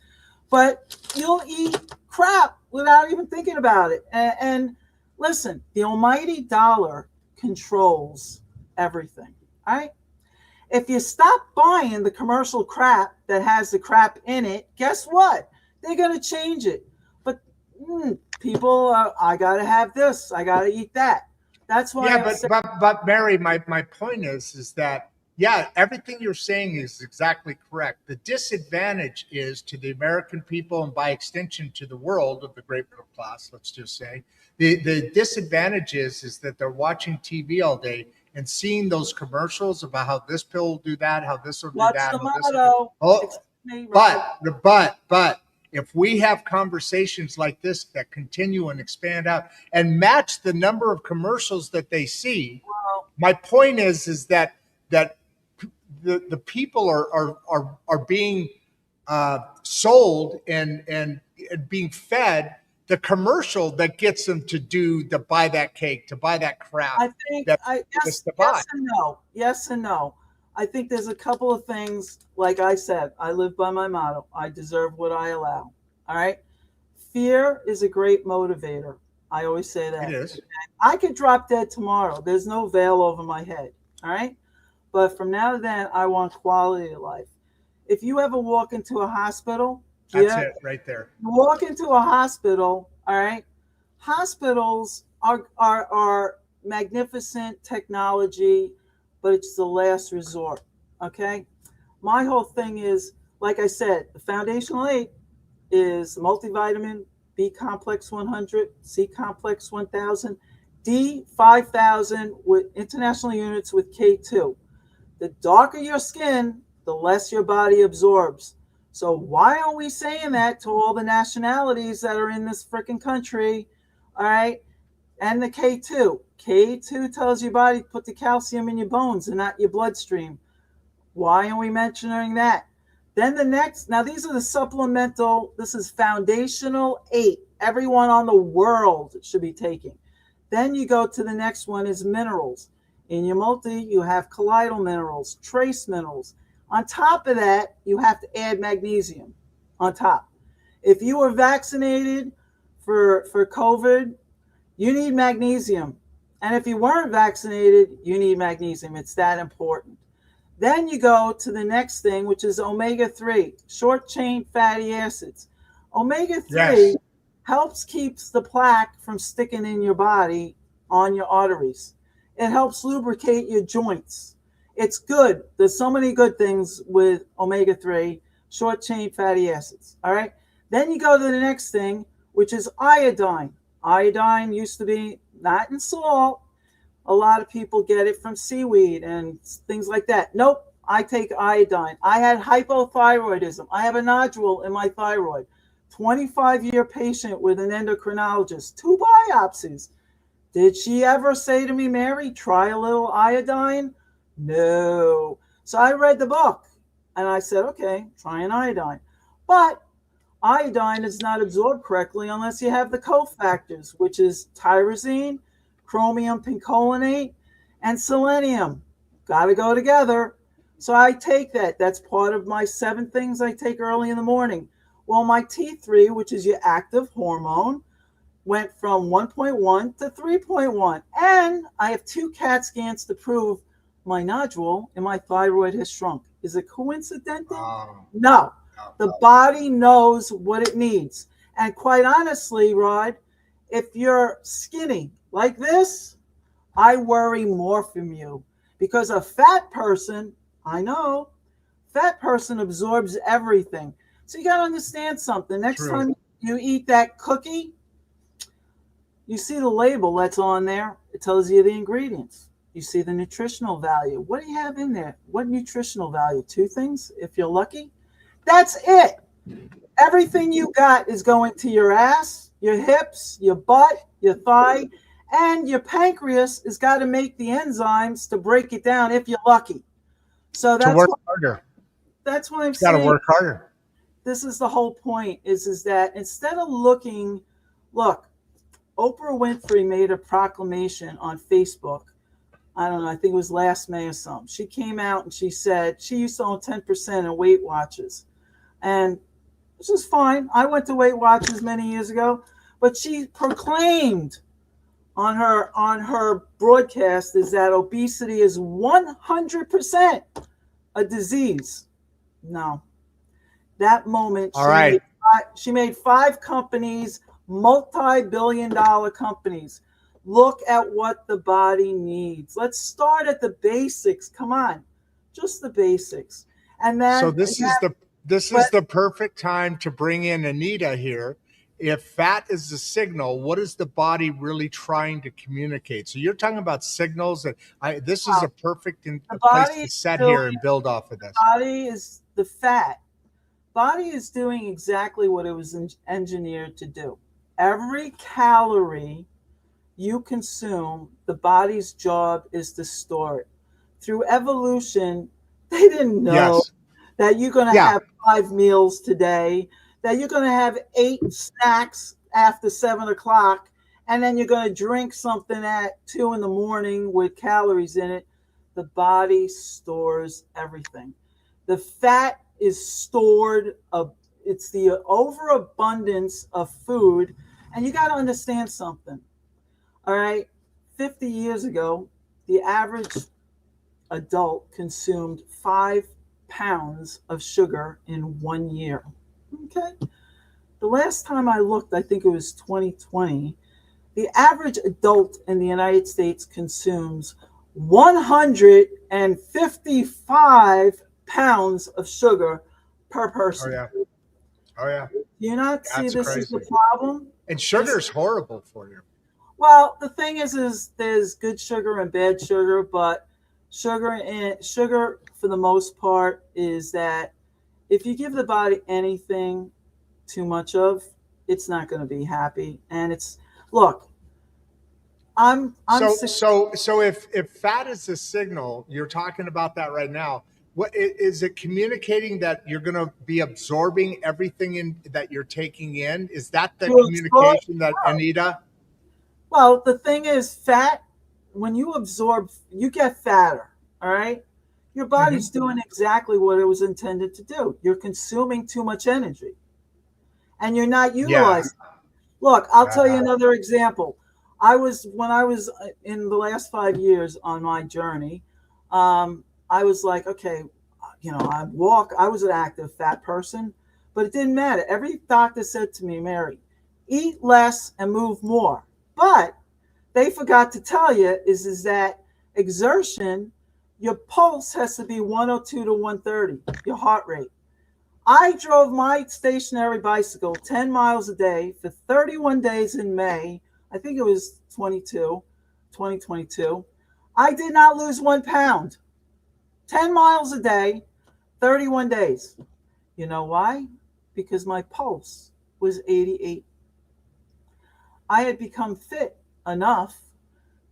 Speaker 3: but you'll eat crap without even thinking about it. And listen, the almighty dollar controls everything. All right. If you stop buying the commercial crap that has the crap in it, guess what? They're going to change it. But people, I got to have this. I got to eat that. That's why.
Speaker 1: Yeah, but Mary, my point is that, yeah, everything you're saying is exactly correct. The disadvantage is to the American people, and by extension to the world of the great middle class, let's just say, the disadvantage is that they're watching TV all day and seeing those commercials about how this pill will do that, how this will do
Speaker 3: What's
Speaker 1: that.
Speaker 3: the
Speaker 1: How this
Speaker 3: motto?
Speaker 1: but if we have conversations like this that continue and expand out and match the number of commercials that they see, my point is that the people are being sold and being fed the commercial that gets them to buy that cake, to buy that crap.
Speaker 3: I think yes and no. Yes and no. I think there's a couple of things. Like I said, I live by my motto. I deserve what I allow. All right. Fear is a great motivator. I always say that.
Speaker 1: It is.
Speaker 3: I could drop dead tomorrow. There's no veil over my head. All right. But from now to then, I want quality of life. If you ever walk into a hospital,
Speaker 1: that's it right there.
Speaker 3: You walk into a hospital, all right? Hospitals are magnificent technology, but it's the last resort, okay? My whole thing is, like I said, the foundational 8 is multivitamin, B complex 100, C complex 1000, D 5000 with international units with K2. The darker your skin, the less your body absorbs. So why aren't we saying that to all the nationalities that are in this freaking country? All right. And the K2. K2 tells your body to put the calcium in your bones and not your bloodstream. Why aren't we mentioning that? Then the next, now these are the supplemental, this is foundational 8. Everyone on the world should be taking. Then you go to the next one is minerals. In your multi, you have colloidal minerals, trace minerals. On top of that, you have to add magnesium on top. If you were vaccinated for COVID, you need magnesium. And if you weren't vaccinated, you need magnesium. It's that important. Then you go to the next thing, which is omega-3, short-chain fatty acids. Omega-3 helps keeps the plaque from sticking in your body on your arteries. It helps lubricate your joints. It's good. There's so many good things with omega-3, short-chain fatty acids. All right. Then you go to the next thing, which is iodine. Iodine used to be not in salt. A lot of people get it from seaweed and things like that. Nope. I take iodine. I had hypothyroidism. I have a nodule in my thyroid. 25-year patient with an endocrinologist. 2 biopsies. Did she ever say to me, Mary, try a little iodine? No. So I read the book and I said, okay, try an iodine. But iodine is not absorbed correctly unless you have the cofactors, which is tyrosine, chromium pincolinate, and selenium. Got to go together. So I take that. That's part of my 7 things I take early in the morning. Well, my T3, which is your active hormone, went from 1.1 to 3.1. And I have 2 CAT scans to prove my nodule in my thyroid has shrunk. Is it coincidental? No. The body knows what it needs. And quite honestly, Rod, if you're skinny like this, I worry more from you. Because a fat person, I know, fat person absorbs everything. So you got to understand something. Next time you eat that cookie, you see the label that's on there. It tells you the ingredients. You see the nutritional value. What do you have in there? What nutritional value? 2 things, if you're lucky. That's it. Everything you got is going to your ass, your hips, your butt, your thigh, and your pancreas has got to make the enzymes to break it down if you're lucky. So that's
Speaker 1: harder.
Speaker 3: That's what I'm saying.
Speaker 1: Got to work harder.
Speaker 3: This is the whole point is that instead of looking, look, Oprah Winfrey made a proclamation on Facebook I don't know, I think it was last May or something. She came out and she said she used to own 10% in Weight Watchers. And this is fine. I went to Weight Watchers many years ago, but she proclaimed on her broadcast is that obesity is 100% a disease. No. That moment,
Speaker 1: All right.
Speaker 3: she made 5 companies, multi-billion-dollar companies. Look at what the body needs. Let's start at the basics. Come on, just the basics. And then
Speaker 1: So this is the perfect time to bring in Anita here. If fat is the signal, what is the body really trying to communicate? So you're talking about signals that this is a perfect place to set here and build off of this.
Speaker 3: Body is the fat. Body is doing exactly what it was engineered to do. Every calorie you consume, the body's job is to store it. Through evolution, they didn't know that you're going to have 5 meals today, that you're going to have 8 snacks after 7 o'clock, and then you're going to drink something at 2 in the morning with calories in it. The body stores everything. The fat is stored. It's the overabundance of food. And you got to understand something. All right. 50 years ago, the average adult consumed 5 pounds of sugar in 1 year. Okay. The last time I looked, I think it was 2020, the average adult in the United States consumes 155 pounds of sugar per person.
Speaker 1: Oh yeah.
Speaker 3: Do you not see this
Speaker 1: crazy.
Speaker 3: Is the problem?
Speaker 1: And sugar is horrible for you.
Speaker 3: Well, the thing is there's good sugar and bad sugar, but sugar for the most part is that if you give the body anything too much of, it's not going to be happy. And look,
Speaker 1: so if fat is the signal, you're talking about that right now. What is it communicating that you're going to be absorbing everything that you're taking in? Is that the communication that Anita?
Speaker 3: Well, the thing is, fat, when you absorb, you get fatter. All right. Your body's doing exactly what it was intended to do. You're consuming too much energy and you're not utilizing it. Look, I'll tell you another example. When I was in the last 5 years on my journey, I was like, okay, I was an active fat person, but it didn't matter. Every doctor said to me, Mary, eat less and move more. But they forgot to tell you is that exertion, your pulse has to be 102 to 130, your heart rate. I drove my stationary bicycle 10 miles a day for 31 days in May. I think it was 2022. I did not lose 1 pound. 10 miles a day, 31 days. You know why? Because my pulse was 88. I had become fit enough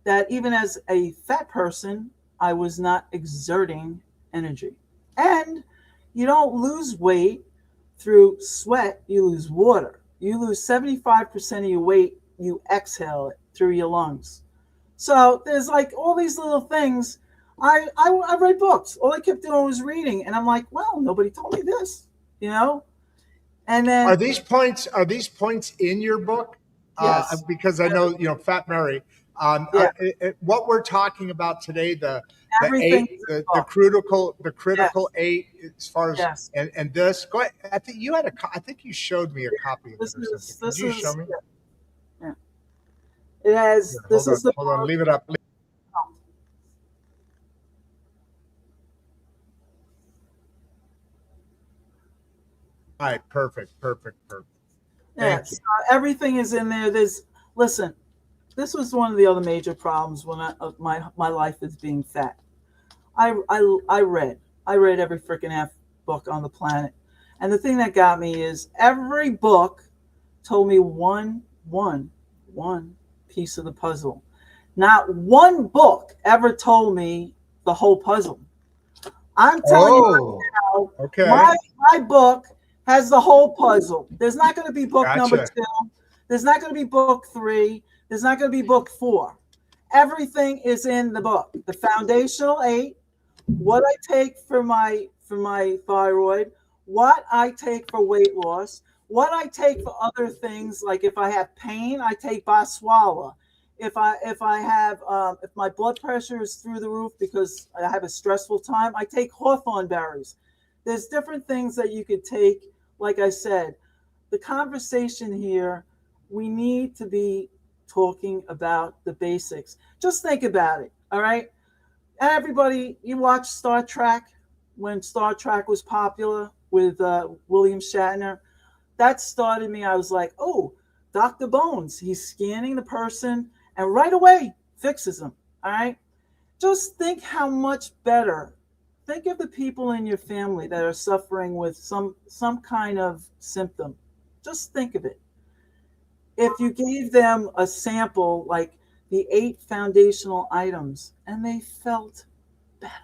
Speaker 3: that even as a fat person, I was not exerting energy. And you don't lose weight through sweat, you lose water. You lose 75% of your weight, you exhale it through your lungs. So there's like all these little things. I read books. All I kept doing was reading. And I'm like, well, nobody told me this, And then
Speaker 1: are these points in your book?
Speaker 3: Yes.
Speaker 1: Because I know, Fat Mary, what we're talking about today, the critical 8 as far as, and this, go ahead. I think you showed me a copy of this. Could you show me?
Speaker 3: Yeah. It has,
Speaker 1: hold on, leave it up. All right, perfect.
Speaker 3: Yeah, so everything is in there. Listen, this was one of the other major problems when my life is being fat. I read every freaking half book on the planet, and the thing that got me is every book told me one piece of the puzzle. Not one book ever told me the whole puzzle. I'm telling you right now,
Speaker 1: okay.
Speaker 3: My book has the whole puzzle. There's not going to be book number 2. There's not going to be book 3. There's not going to be book 4. Everything is in the book. The foundational 8, what I take for my thyroid, what I take for weight loss, what I take for other things, like if I have pain, I take Baswala. If my blood pressure is through the roof because I have a stressful time, I take hawthorn berries. There's different things that you could take. Like I said, the conversation here, we need to be talking about the basics. Just think about it, all right? Everybody, you watch Star Trek when Star Trek was popular with William Shatner. That started me. I was like, oh, Dr. Bones, he's scanning the person and right away fixes them, all right? Just think how much better. Think of the people in your family that are suffering with some kind of symptom. Just think of it. If you gave them a sample like the 8 foundational items and they felt better.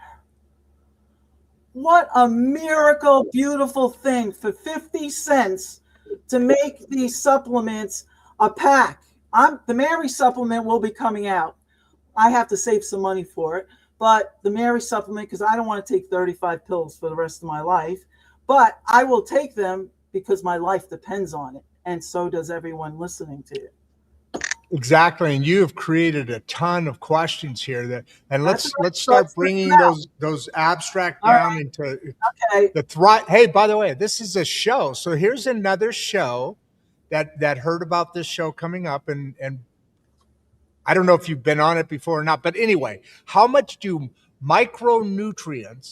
Speaker 3: What a miracle, beautiful thing for 50 cents to make these supplements a pack. The Mary supplement will be coming out. I have to save some money for it. But the Mary supplement, because I don't want to take 35 pills for the rest of my life. But I will take them because my life depends on it. And so does everyone listening to it.
Speaker 1: Exactly, and you have created a ton of questions here. Let's start bringing those abstract down
Speaker 3: right.
Speaker 1: into
Speaker 3: Okay.
Speaker 1: the thrive. Hey, by the way, this is a show, so here's another show that heard about this show coming up, and I don't know if you've been on it before or not, but anyway, how much do micronutrient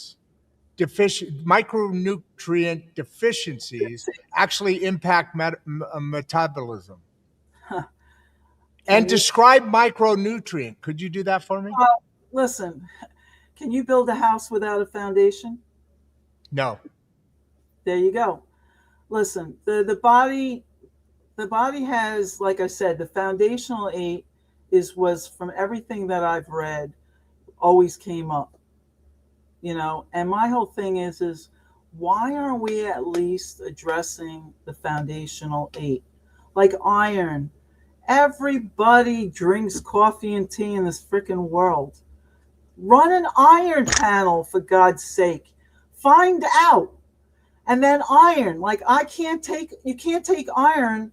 Speaker 1: deficiencies actually impact metabolism? And describe micronutrient. Could you do that for me?
Speaker 3: Listen, can you build a house without a foundation?
Speaker 1: No.
Speaker 3: There you go. Listen, the body has, like I said, the foundational 8 was from everything that I've read, always came up. And my whole thing is why aren't we at least addressing the foundational 8? Like iron. Everybody drinks coffee and tea in this freaking world. Run an iron panel, for God's sake. Find out. And then iron. Like you can't take iron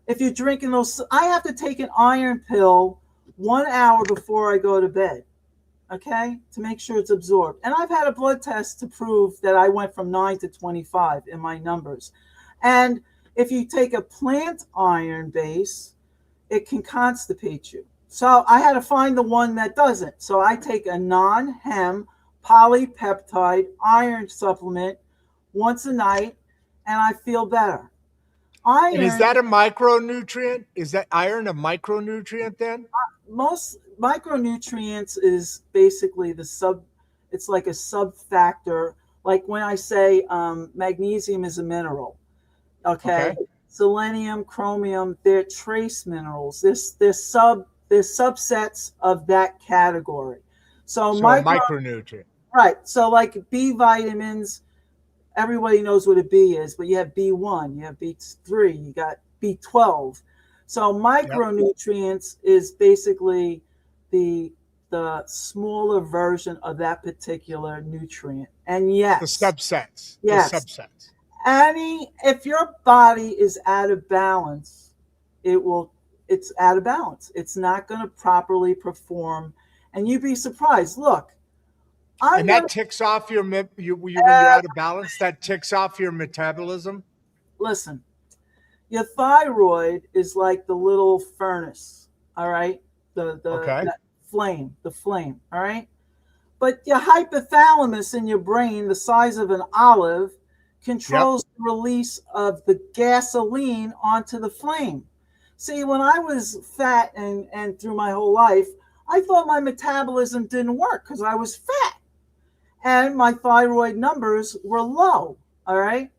Speaker 3: if you're drinking those. I have to take an iron pill 1 hour before I go to bed. Okay? To make sure it's absorbed. And I've had a blood test to prove that I went from 9 to 25 in my numbers. And if you take a plant iron base, it can constipate you. So I had to find the one that doesn't. So I take a non-hem polypeptide iron supplement once a night, and I feel better. Iron.
Speaker 1: And is that a micronutrient? Is that iron a micronutrient then?
Speaker 3: Most micronutrients is basically it's like a sub-factor. Like when I say magnesium is a mineral, okay? Selenium, chromium, they're trace minerals. They're subsets of that category. So
Speaker 1: a micronutrient.
Speaker 3: Right. So like B vitamins, everybody knows what a B is, but you have B1, you have B3, you got B12. So micronutrients is basically the smaller version of that particular nutrient. And yes.
Speaker 1: The subsets.
Speaker 3: Yes.
Speaker 1: The subsets.
Speaker 3: If your body is out of balance, it's out of balance. It's not going to properly perform, and you'd be surprised. Look,
Speaker 1: that ticks off when you're out of balance. That ticks off your metabolism.
Speaker 3: Listen, your thyroid is like the little furnace. All right, the flame. All right, but your hypothalamus in your brain, the size of an olive, controls the release of the gasoline onto the flame. See, when I was fat and through my whole life, I thought my metabolism didn't work because I was fat. And my thyroid numbers were low, all right?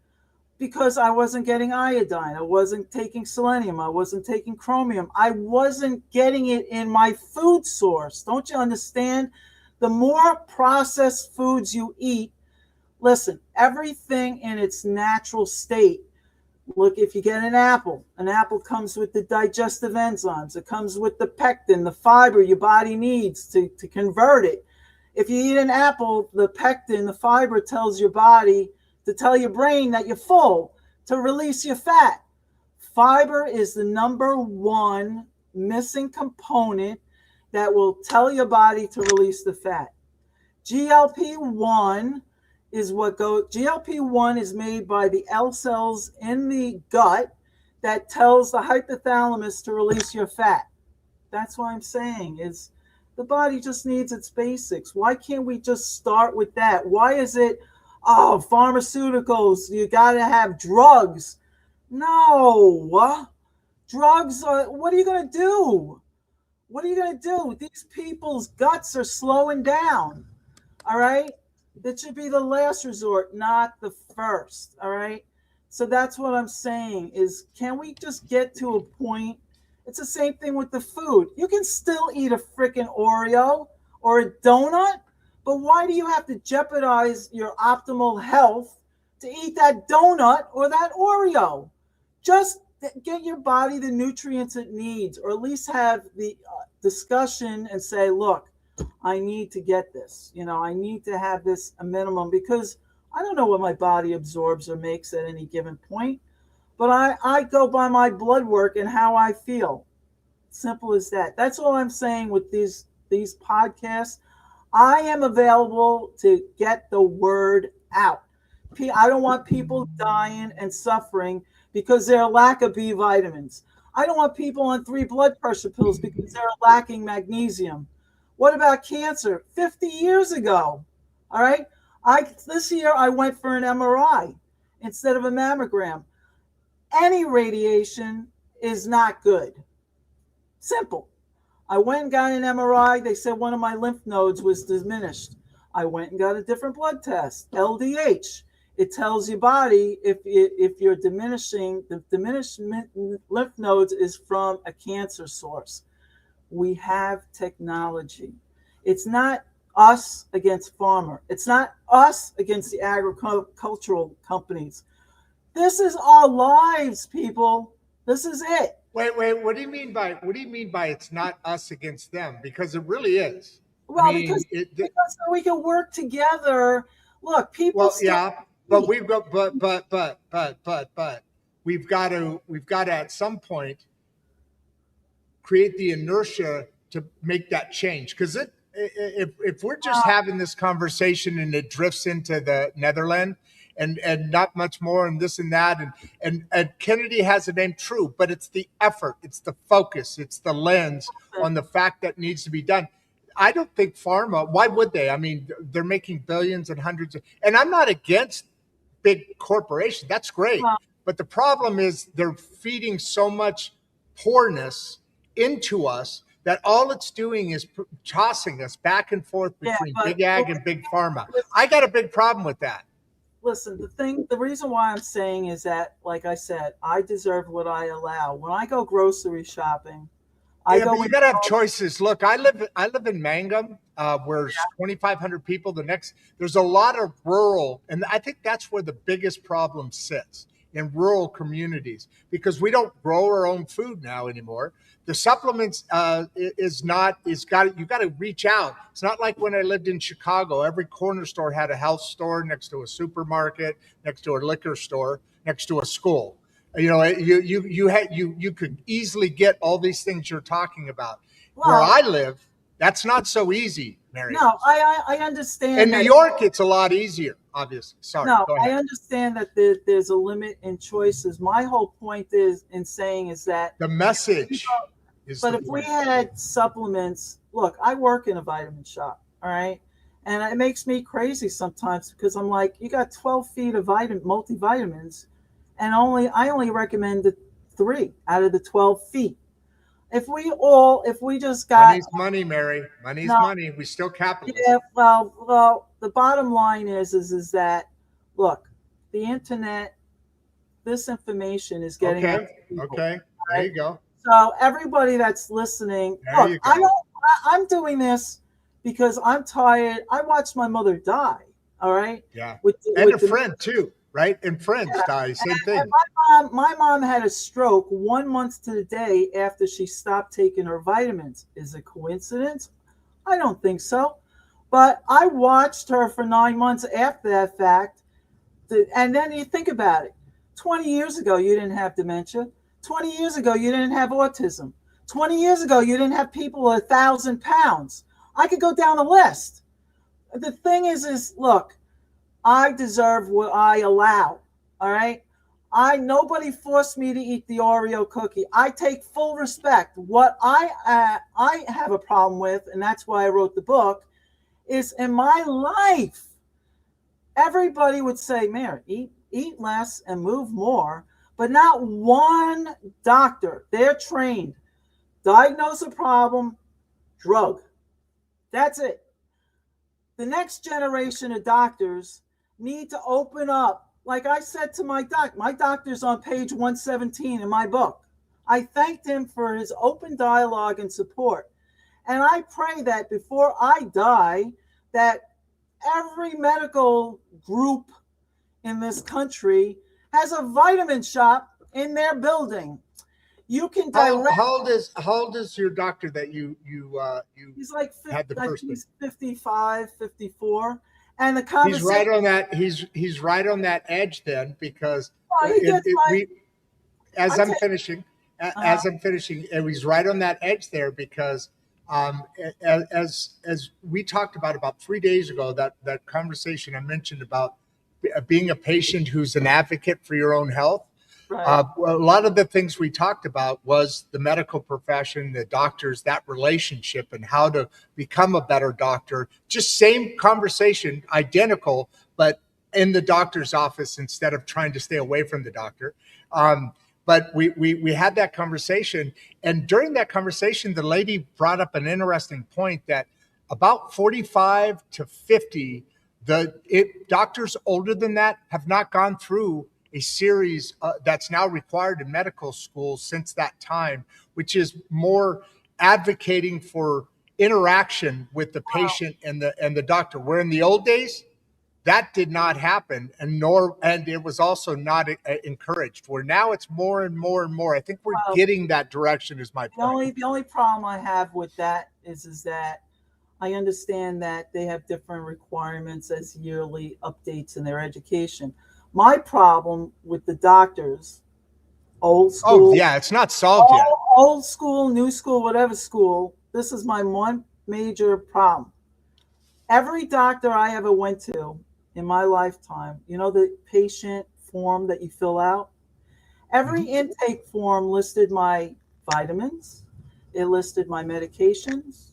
Speaker 3: Because I wasn't getting iodine. I wasn't taking selenium. I wasn't taking chromium. I wasn't getting it in my food source. Don't you understand? The more processed foods you eat, listen, everything in its natural state Look, if you get an apple comes with the digestive enzymes. It comes with the pectin, the fiber your body needs to convert it. If you eat an apple, the pectin, the fiber tells your body to tell your brain that you're full, to release your fat. Fiber is the number one missing component that will tell your body to release the fat. GLP-1 is made by the L cells in the gut that tells the hypothalamus to release your fat. That's what I'm saying is the body just needs its basics. Why can't we just start with that? Why is it, pharmaceuticals, you got to have drugs? No. Drugs are, what are you going to do? What are you going to do? These people's guts are slowing down. All right? That should be the last resort, not the first. All right? So that's what I'm saying is, can we just get to a point? It's the same thing with the food. You can still eat a freaking Oreo or a donut, but why do you have to jeopardize your optimal health to eat that donut or that Oreo? Just get your body the nutrients it needs, or at least have the discussion and say, look, I need to get this. I need to have this a minimum, because I don't know what my body absorbs or makes at any given point, but I go by my blood work and how I feel. Simple as that. That's all I'm saying with these podcasts. I am available to get the word out. I don't want people dying and suffering because they're lack of B vitamins. I don't want people on 3 blood pressure pills because they're lacking magnesium. What about cancer? 50 years ago, all right? This year I went for an MRI instead of a mammogram. Any radiation is not good. Simple. I went and got an MRI. They said one of my lymph nodes was diminished. I went and got a different blood test, LDH. It tells your body if you're diminishing, the diminished lymph nodes is from a cancer source. We have technology. It's not us against farmer. It's not us against the agricultural companies. This is our lives, people. This is it.
Speaker 1: Wait. What do you mean by it's not us against them? Because it really is.
Speaker 3: Well, because so we can work together. Look, people.
Speaker 1: Well, yeah, but we've got, but we've got to at some point create the inertia to make that change. Because if we're just having this conversation and it drifts into the Netherlands and not much more and this and that, and Kennedy has a name, true, but it's the effort, it's the focus, it's the lens on the fact that needs to be done. I don't think pharma, why would they? I mean, they're making billions and hundreds of, and I'm not against big corporations. That's great. But the problem is they're feeding so much poorness into us that all it's doing is tossing us back and forth between big ag and big pharma. I got a big problem with that.
Speaker 3: Listen, the reason why I'm saying is that, like I said, I deserve what I allow. When I go grocery shopping,
Speaker 1: but you got to have choices. Look, I live in Mangum, where there's 2,500 people. There's a lot of rural, and I think that's where the biggest problem sits, in rural communities, because we don't grow our own food now anymore. The supplements you got to reach out. It's not like when I lived in Chicago. Every corner store had a health store next to a supermarket, next to a liquor store, next to a school. You could easily get all these things you're talking about. Well, where I live, that's not so easy, Mary.
Speaker 3: No, I understand.
Speaker 1: In New York, it's a lot easier, obviously. Sorry.
Speaker 3: No, I understand that there's a limit in choices. My whole point is that
Speaker 1: the message is.
Speaker 3: But if we had supplements, look, I work in a vitamin shop, all right, and it makes me crazy sometimes because I'm like, you got 12 feet of multivitamins. And I only recommend the 3 out of the 12 feet. If we just got
Speaker 1: money's money, Mary. Money's money. We still capitalists.
Speaker 3: Yeah. Well. The bottom line is that, look, the internet, this information is getting.
Speaker 1: Okay. Right? There you go.
Speaker 3: So everybody that's listening, look, I'm doing this because I'm tired. I watched my mother die. All right.
Speaker 1: Yeah. And a friend too. Right? And friends die, same thing.
Speaker 3: And my my mom had a stroke 1 month to the day after she stopped taking her vitamins. Is it coincidence? I don't think so. But I watched her for 9 months after that fact. And then you think about it. 20 years ago, you didn't have dementia. 20 years ago, you didn't have autism. 20 years ago, you didn't have people 1,000 pounds. I could go down the list. The thing is look, I deserve what I allow. All right. Nobody forced me to eat the Oreo cookie. I take full respect. What I have a problem with, and that's why I wrote the book, is in my life, everybody would say, Mary, eat less and move more, but not one doctor. They're trained. Diagnose a problem, drug. That's it. The next generation of doctors need to open up. Like I said to my doctor's on page 117 in my book. I thanked him for his open dialogue and support. And I pray that before I die, that every medical group in this country has a vitamin shop in their building. You can direct.
Speaker 1: How old is your doctor that you
Speaker 3: He's like 50,
Speaker 1: had the first
Speaker 3: he's 55, 54. And the conversation,
Speaker 1: he's right on that. He's right on that edge then, because as I'm finishing, and he's right on that edge there because as we talked about 3 days ago, that conversation I mentioned about being a patient who's an advocate for your own health.
Speaker 3: right.
Speaker 1: A lot of the things we talked about was the medical profession, the doctors, that relationship, and how to become a better doctor. Just same conversation, identical, but in the doctor's office instead of trying to stay away from the doctor. But we had that conversation, and during that conversation, the lady brought up an interesting point that about 45 to 50, doctors older than that have not gone through a series that's now required in medical school since that time, which is more advocating for interaction with the patient and the doctor. Where in the old days, that did not happen, and it was also not encouraged. Where now it's more and more and more. I think we're getting that direction. Is my point.
Speaker 3: The only problem I have with that is that I understand that they have different requirements as yearly updates in their education. My problem with the doctors, old school.
Speaker 1: Oh yeah, it's not solved yet.
Speaker 3: Old school, new school, whatever school. This is my one major problem. Every doctor I ever went to in my lifetime, you know, the patient form that you fill out, every intake form listed my vitamins, it listed my medications.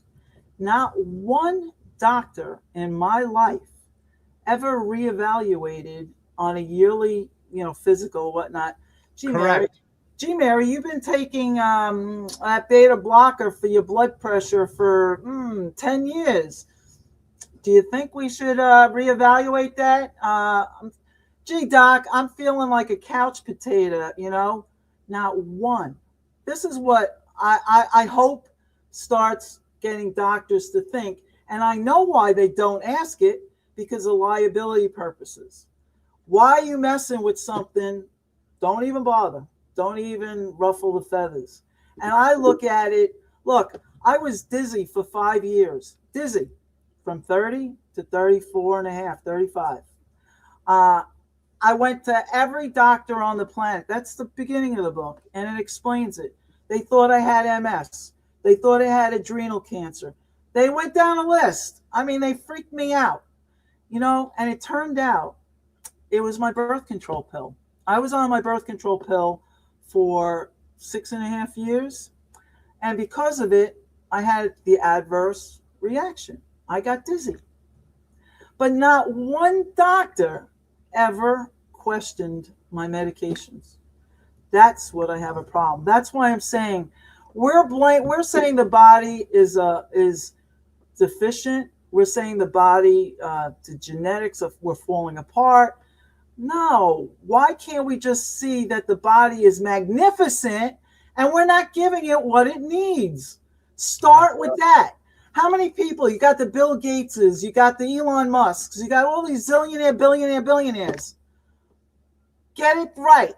Speaker 3: Not one doctor in my life ever reevaluated on a yearly, physical, whatnot.
Speaker 1: Correct.
Speaker 3: Mary, you've been taking that beta blocker for your blood pressure for 10 years. Do you think we should reevaluate that? Doc, I'm feeling like a couch potato, Not one. This is what I hope starts getting doctors to think. And I know why they don't ask it, because of liability purposes. Why are you messing with something? Don't even bother. Don't even ruffle the feathers. And I look at it. Look, I was dizzy for 5 years. Dizzy from 30 to 34 and a half, 35. I went to every doctor on the planet. That's the beginning of the book, and it explains it. They thought I had MS. They thought I had adrenal cancer. They went down a list. I mean, they freaked me out, and it turned out it was my birth control pill. I was on my birth control pill for 6.5 years. And because of it, I had the adverse reaction. I got dizzy. But not one doctor ever questioned my medications. That's what I have a problem. That's why I'm saying we're saying the body is deficient. We're saying the body, the genetics we're falling apart. No, why can't we just see that the body is magnificent and we're not giving it what it needs? Start with that. How many people? You got the Bill Gateses, you got the Elon Musks, you got all these zillionaire, billionaires. Get it right.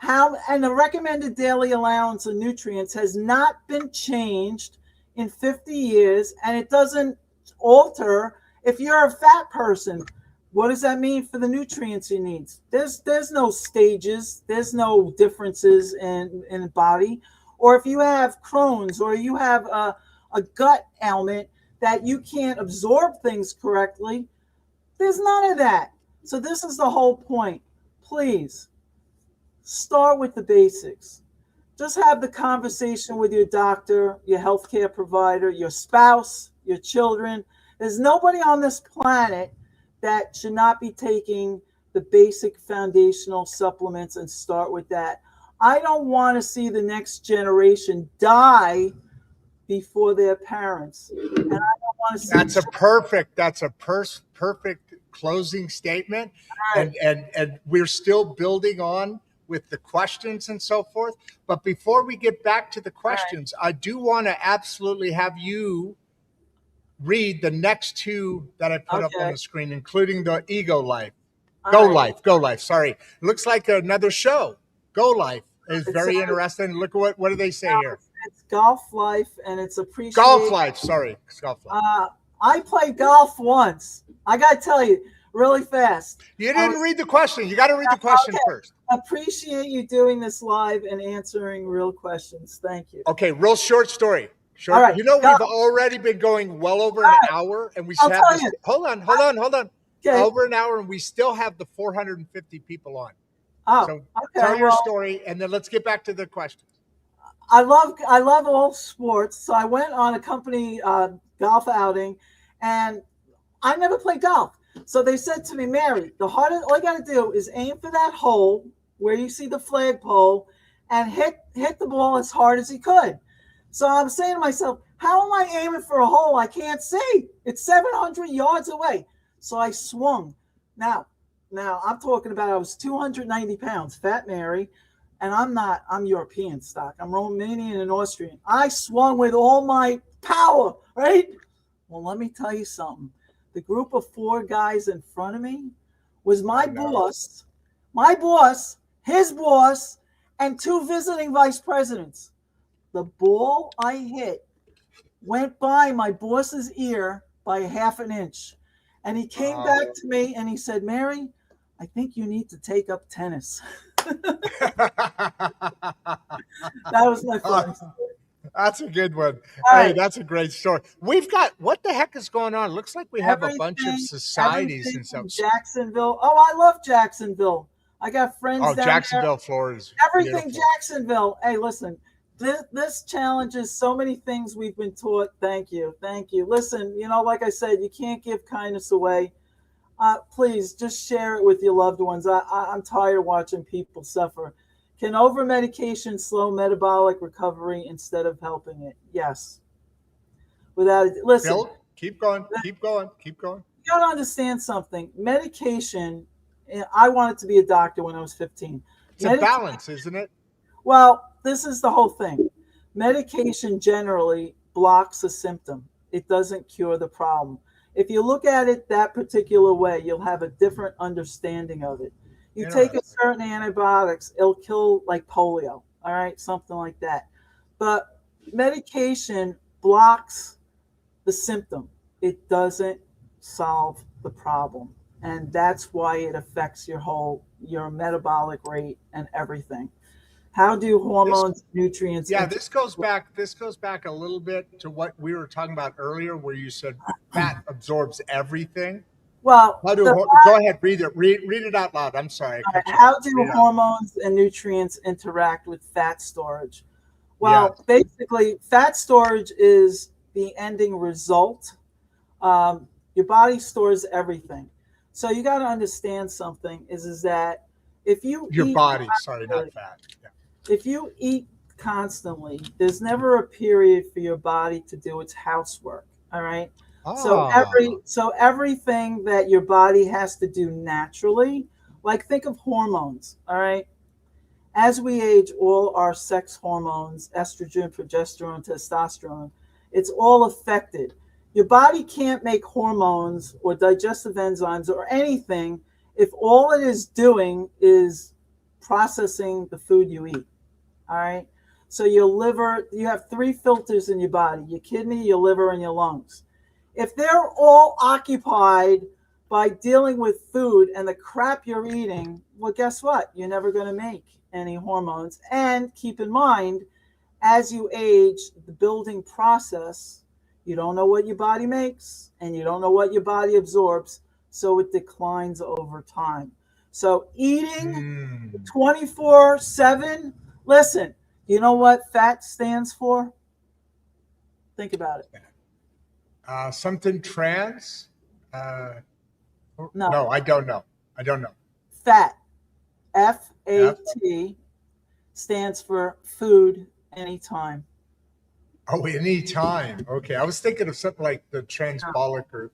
Speaker 3: And the recommended daily allowance of nutrients has not been changed in 50 years, and it doesn't alter if you're a fat person. What does that mean for the nutrients you need? There's no stages, there's no differences in the body. Or if you have Crohn's, or you have a gut ailment that you can't absorb things correctly, there's none of that. So this is the whole point. Please start with the basics. Just have the conversation with your doctor, your healthcare provider, your spouse, your children. There's nobody on this planet that should not be taking the basic foundational supplements, and start with that. I don't want to see the next generation die before their parents. And I don't want to see
Speaker 1: That's a perfect closing statement.
Speaker 3: Right.
Speaker 1: And we're still building on with the questions and so forth. But before we get back to the questions, I do want to absolutely have you read the next two that I put up on the screen, including the Ego Life. Go Life. Sorry. It looks like another show. Go Life is very interesting. Look at what do they say here?
Speaker 3: It's Golf Life, and it's appreciated.
Speaker 1: Golf Life. Sorry. Golf Life.
Speaker 3: I played golf once. I got to tell you really fast.
Speaker 1: You didn't read the question. You got to read the question first.
Speaker 3: Appreciate you doing this live and answering real questions. Thank you.
Speaker 1: Okay. Real short story. Sure.
Speaker 3: All right.
Speaker 1: You know, we've already been going well over an hour, and we have this. Hold on. Okay. Over an hour, and we still have the 450 people on.
Speaker 3: Oh,
Speaker 1: so tell your story, and then let's get back to the questions.
Speaker 3: I love all sports, so I went on a company golf outing, and I never played golf. So they said to me, Mary, all you got to do is aim for that hole where you see the flagpole, and hit the ball as hard as you could. So I'm saying to myself, how am I aiming for a hole I can't see? It's 700 yards away. So I swung. Now I'm talking about, I was 290 pounds, Fat Mary, and I'm European stock. I'm Romanian and Austrian. I swung with all my power, right? Well, let me tell you something. The group of 4 guys in front of me was my boss, his boss, and 2 visiting vice presidents. The ball I hit went by my boss's ear by ½ an inch. And he came back to me and he said, Mary, I think you need to take up tennis. That was my funny story.
Speaker 1: That's a good one.
Speaker 3: Hey,
Speaker 1: that's a great story. We've got, what the heck is going on? Looks like we have a bunch of societies and stuff.
Speaker 3: Jacksonville. Oh, I love Jacksonville. I got friends down
Speaker 1: Jacksonville,
Speaker 3: there.
Speaker 1: Florida.
Speaker 3: Everything beautiful. Jacksonville. Hey, listen, this challenges so many things we've been taught. Thank you. Listen, like I said, you can't give kindness away. Please just share it with your loved ones. I'm tired of watching people suffer. Can overmedication slow metabolic recovery instead of helping it? Yes. Without it, listen.
Speaker 1: Bill, keep going. You
Speaker 3: got to understand something. Medication. I wanted to be a doctor when I was 15.
Speaker 1: It's a balance, isn't it?
Speaker 3: Well, this is the whole thing. Medication generally blocks a symptom. It doesn't cure the problem. If you look at it that particular way, you'll have a different understanding of it. You take a certain antibiotics, it'll kill like polio, all right, something like that. But medication blocks the symptom. It doesn't solve the problem. And that's why it affects your metabolic rate and everything. How do hormones, nutrients?
Speaker 1: Yeah, this goes back a little bit to what we were talking about earlier, where you said fat absorbs everything.
Speaker 3: Well,
Speaker 1: go ahead, read it out loud. I'm sorry.
Speaker 3: How do hormones and nutrients interact with fat storage? Well, basically, fat storage is the ending result. Your body stores everything. So you got to understand something is that if you
Speaker 1: not fat. Yeah.
Speaker 3: If you eat constantly, there's never a period for your body to do its housework. All right. So everything that your body has to do naturally, like think of hormones. All right. As we age, all our sex hormones, estrogen, progesterone, testosterone, it's all affected. Your body can't make hormones or digestive enzymes or anything if all it is doing is processing the food you eat. All right. So your liver, you have 3 filters in your body: your kidney, your liver, and your lungs. If they're all occupied by dealing with food and the crap you're eating, well, guess what? You're never going to make any hormones. And keep in mind, as you age, the building process, you don't know what your body makes and you don't know what your body absorbs. So it declines over time. So eating 24/7, listen, you know what FAT stands for? Think about it.
Speaker 1: Something trans?
Speaker 3: No.
Speaker 1: No, I don't know.
Speaker 3: FAT, FAT, stands for food anytime.
Speaker 1: Oh, anytime. Okay. I was thinking of something like the transbolic group.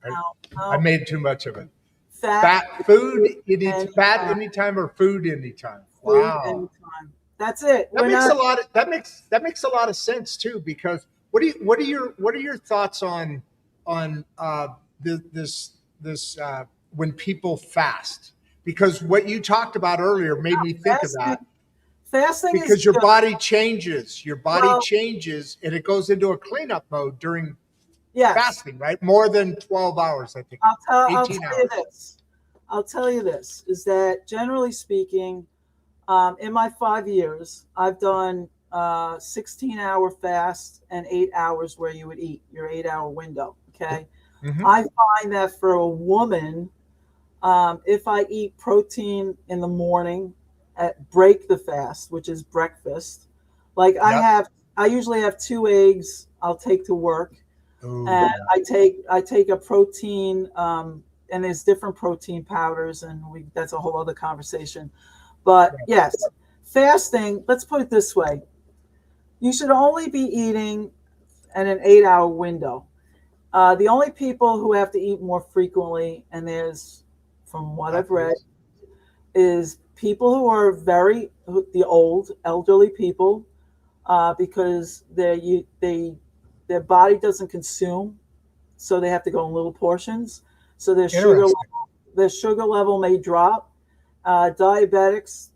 Speaker 1: I made too much of it. Fat food anytime or food anytime. Wow.
Speaker 3: Food anytime. That's it.
Speaker 1: That makes a lot of sense too, because what are your thoughts on this when people fast? Because what you talked about earlier made me think of that.
Speaker 3: Fasting
Speaker 1: because your body changes. Your body changes, and it goes into a cleanup mode during fasting, right? More than 12 hours, I think.
Speaker 3: I'll tell you this, is that generally speaking, in my 5 years, I've done 16-hour fast and 8 hours where you would eat, your 8-hour window, okay? Mm-hmm. I find that for a woman, if I eat protein in the morning, break the fast, which is breakfast. Like I usually have 2 eggs I'll take to work. Ooh. And I take a protein, and there's different protein powders, and that's a whole other conversation. But yes, fasting, let's put it this way. You should only be eating in an 8-hour window. The only people who have to eat more frequently, and there's, from what I've read, is people who are the elderly people, because their body doesn't consume, so they have to go in little portions. So their sugar level may drop. Diabetics,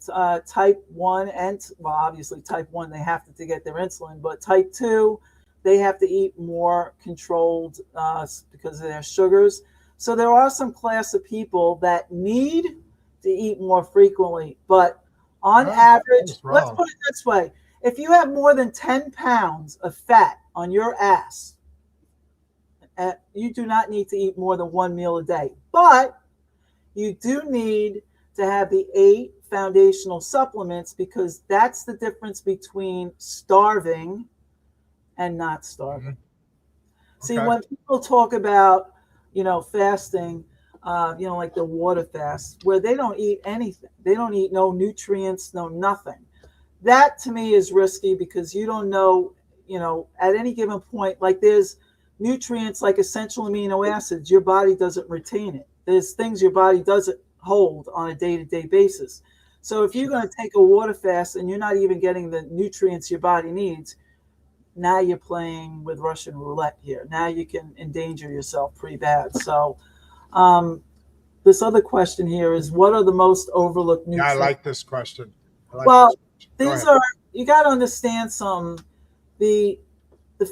Speaker 3: type 1, and obviously type 1, they have to get their insulin, but type 2, they have to eat more controlled because of their sugars. So there are some class of people that need to eat more frequently, but on average, let's put it this way: if you have more than 10 pounds of fat on your ass, you do not need to eat more than 1 meal a day. But you do need to have the 8 foundational supplements, because that's the difference between starving and not starving. Mm-hmm. See, when people talk about, fasting, like the water fast, where they don't eat anything. They don't eat no nutrients, no nothing. That to me is risky, because you don't know, at any given point, like there's nutrients like essential amino acids, your body doesn't retain it. There's things your body doesn't hold on a day-to-day basis. So if you're going to take a water fast and you're not even getting the nutrients your body needs, now you're playing with Russian roulette here. Now you can endanger yourself pretty bad. So this other question here is, what are the most overlooked nutrients?
Speaker 1: Yeah, I like this question.
Speaker 3: You got to understand something. The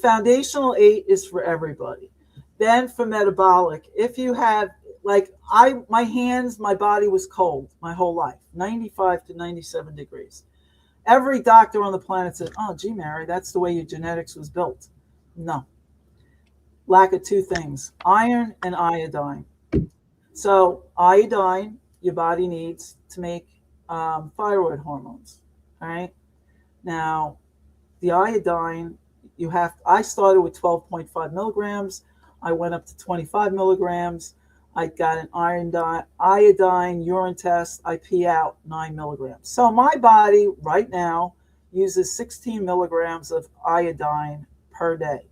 Speaker 3: foundational 8 is for everybody. Then for metabolic, if you have, my body was cold my whole life, 95 to 97 degrees. Every doctor on the planet said, "Oh, gee, Mary, that's the way your genetics was built." No. Lack of 2 things, iron and iodine. So iodine, your body needs to make thyroid hormones. All right. Now, the iodine, I started with 12.5 milligrams. I went up to 25 milligrams. I got an iodine urine test. I pee out 9 milligrams. So my body right now uses 16 milligrams of iodine per day.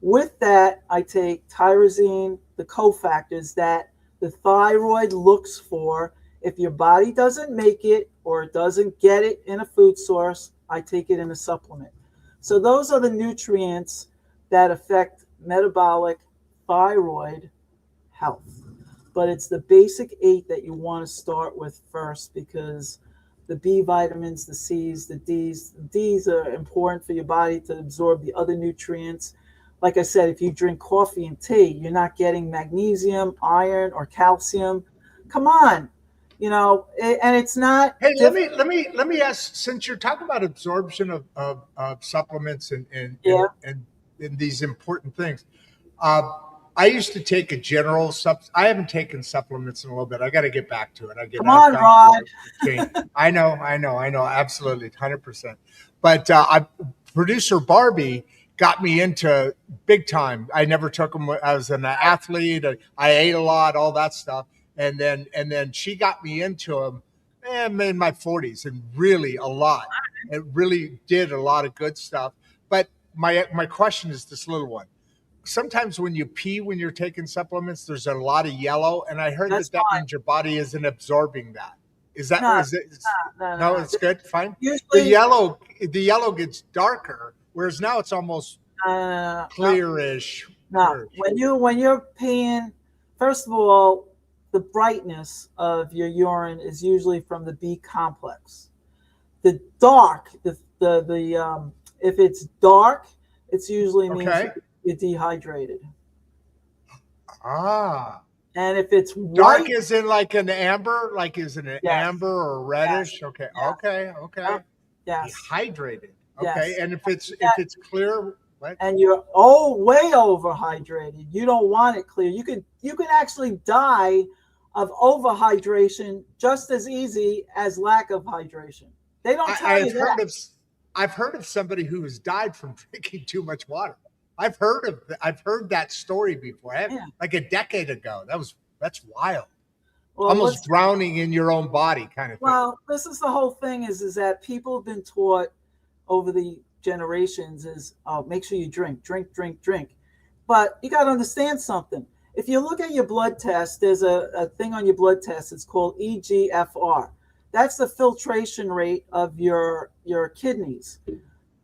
Speaker 3: With that, I take tyrosine, the cofactors that the thyroid looks for. If your body doesn't make it or it doesn't get it in a food source, I take it in a supplement. So those are the nutrients that affect metabolic thyroid health. But it's the basic 8 that you want to start with first, because the B vitamins, the C's, the D's. The D's are important for your body to absorb the other nutrients. Like I said, if you drink coffee and tea, you're not getting magnesium, iron, or calcium. Come on, and it's not
Speaker 1: Hey,
Speaker 3: different.
Speaker 1: let me ask. Since you're talking about absorption of supplements
Speaker 3: Yeah,
Speaker 1: and these important things, uh, I used to take a general I haven't taken supplements in a little bit. I got to get back to it.
Speaker 3: come
Speaker 1: I've
Speaker 3: on,
Speaker 1: gone through
Speaker 3: Rod.
Speaker 1: a change. I know, absolutely, 100%. But producer Barbie got me into big time. I never took them. I was an athlete. I ate a lot, all that stuff, and then she got me into them. In my 40s, and really a lot. It really did a lot of good stuff. But my question is this little one: sometimes when you pee when you're taking supplements, there's a lot of yellow, and I heard
Speaker 3: That's
Speaker 1: that
Speaker 3: fine.
Speaker 1: means your body isn't absorbing that. Is that
Speaker 3: No,
Speaker 1: is it? No,
Speaker 3: no.
Speaker 1: it's good, fine. The
Speaker 3: Usually,
Speaker 1: yellow the yellow gets darker, whereas now it's almost
Speaker 3: no.
Speaker 1: clearish.
Speaker 3: Now, when you're peeing, first of all, the brightness of your urine is usually from the B complex. The dark, the if it's dark, it usually means
Speaker 1: Okay.
Speaker 3: you're dehydrated.
Speaker 1: Ah,
Speaker 3: And if it's
Speaker 1: dark
Speaker 3: white,
Speaker 1: is in like an amber, like is it an
Speaker 3: yes,
Speaker 1: amber or
Speaker 3: yes,
Speaker 1: reddish? Okay,
Speaker 3: yes,
Speaker 1: okay.
Speaker 3: yep, yes,
Speaker 1: Dehydrated. Okay,
Speaker 3: yes.
Speaker 1: and if
Speaker 3: That,
Speaker 1: it's clear, what?
Speaker 3: and you're way overhydrated. You don't want it clear. You can actually die of overhydration just as easy as lack of hydration. They don't
Speaker 1: I
Speaker 3: tell you
Speaker 1: have
Speaker 3: that.
Speaker 1: I've heard of somebody who has died from drinking too much water. I've heard that story before.
Speaker 3: Yeah.
Speaker 1: Like a decade ago. That's wild.
Speaker 3: Well,
Speaker 1: Almost
Speaker 3: what's
Speaker 1: drowning in your own body kind of thing.
Speaker 3: well, this is the whole thing is that people have been taught over the generations is make sure you drink. But you got to understand something. If you look at your blood test, there's a thing on your blood test. It's called EGFR. That's the filtration rate of your kidneys.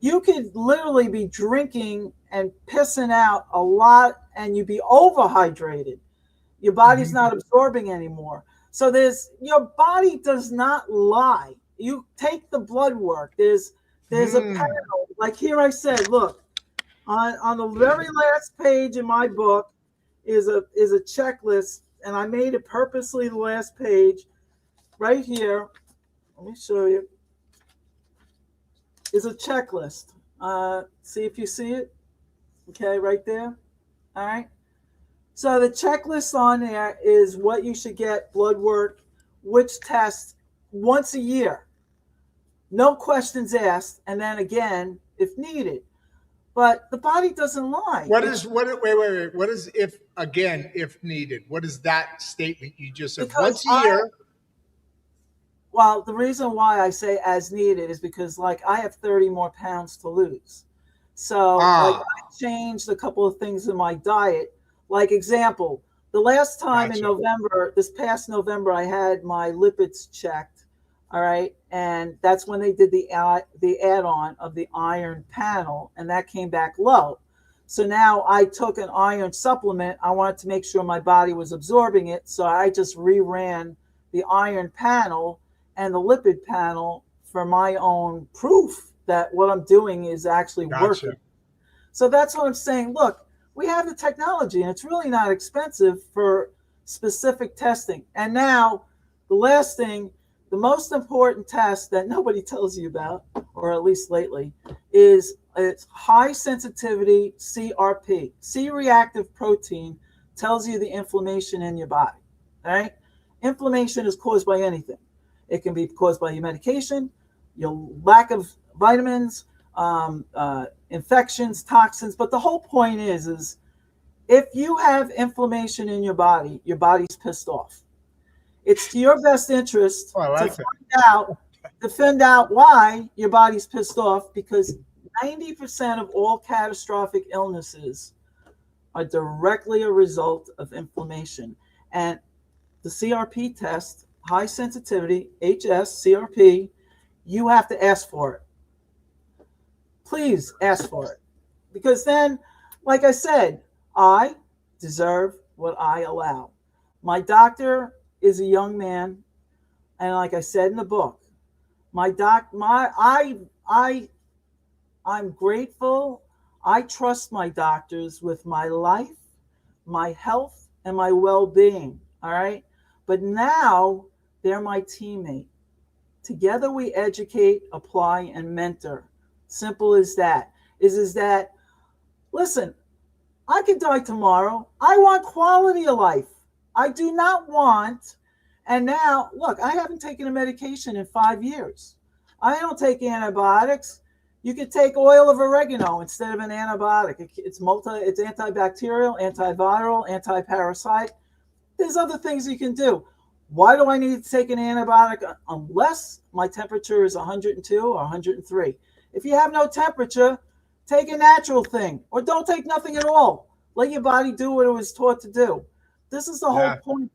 Speaker 3: You could literally be drinking and pissing out a lot, and you'd be overhydrated. Your body's
Speaker 1: Mhm.
Speaker 3: not absorbing anymore. So your body does not lie. You take the blood work. There's a
Speaker 1: Mm.
Speaker 3: panel. Like here I said, look, on the very last page in my book is a checklist, and I made it purposely the last page right here. Let me show you. Is a checklist. See if you see it. Okay, right there. All right. So the checklist on there is what you should get blood work, which test once a year. No questions asked, and then again if needed. But the body doesn't lie.
Speaker 1: What
Speaker 3: It's
Speaker 1: is what wait. What is if needed? What is that statement you just said?
Speaker 3: because
Speaker 1: Once a year.
Speaker 3: well, the reason why I say as needed is because like I have 30 more pounds to lose. So like
Speaker 1: Ah,
Speaker 3: I changed a couple of things in my diet. Like example, the last time in
Speaker 1: gotcha.
Speaker 3: November, this past November, I had my lipids checked. All right, and that's when they did the add-on of the iron panel, and that came back low. So now I took an iron supplement. I wanted to make sure my body was absorbing it, so I just reran the iron panel and the lipid panel for my own proof that what I'm doing is actually working.
Speaker 1: Gotcha.
Speaker 3: So that's what I'm saying. Look, we have the technology and it's really not expensive for specific testing. And now, the last thing, the most important test that nobody tells you about, or at least lately, is it's high sensitivity CRP. C reactive protein tells you the inflammation in your body. All right? Inflammation is caused by anything. It can be caused by your medication, your lack of vitamins, infections, toxins. But the whole point is if you have inflammation in your body's pissed off. It's to your best interest
Speaker 1: Oh, I
Speaker 3: to
Speaker 1: like that.
Speaker 3: find out why your body's pissed off because 90% of all catastrophic illnesses are directly a result of inflammation. And the CRP test, high sensitivity, HS, CRP, you have to ask for it. Please ask for it. Because then, like I said, I deserve what I allow. My doctor is a young man, and like I said in the book, My doc, my I'm grateful. I trust my doctors with my life, my health, and my well-being. All right. But now they're my teammate. Together we educate, apply, and mentor. Simple as that. Is that, listen, I could die tomorrow. I want quality of life. I do not want, and now, look, I haven't taken a medication in 5 years. I don't take antibiotics. You could take oil of oregano instead of an antibiotic. It's antibacterial, antiviral, anti-parasite. There's other things you can do. Why do I need to take an antibiotic unless my temperature is 102 or 103? If you have no temperature, take a natural thing or don't take nothing at all. Let your body do what it was taught to do. This is the whole point.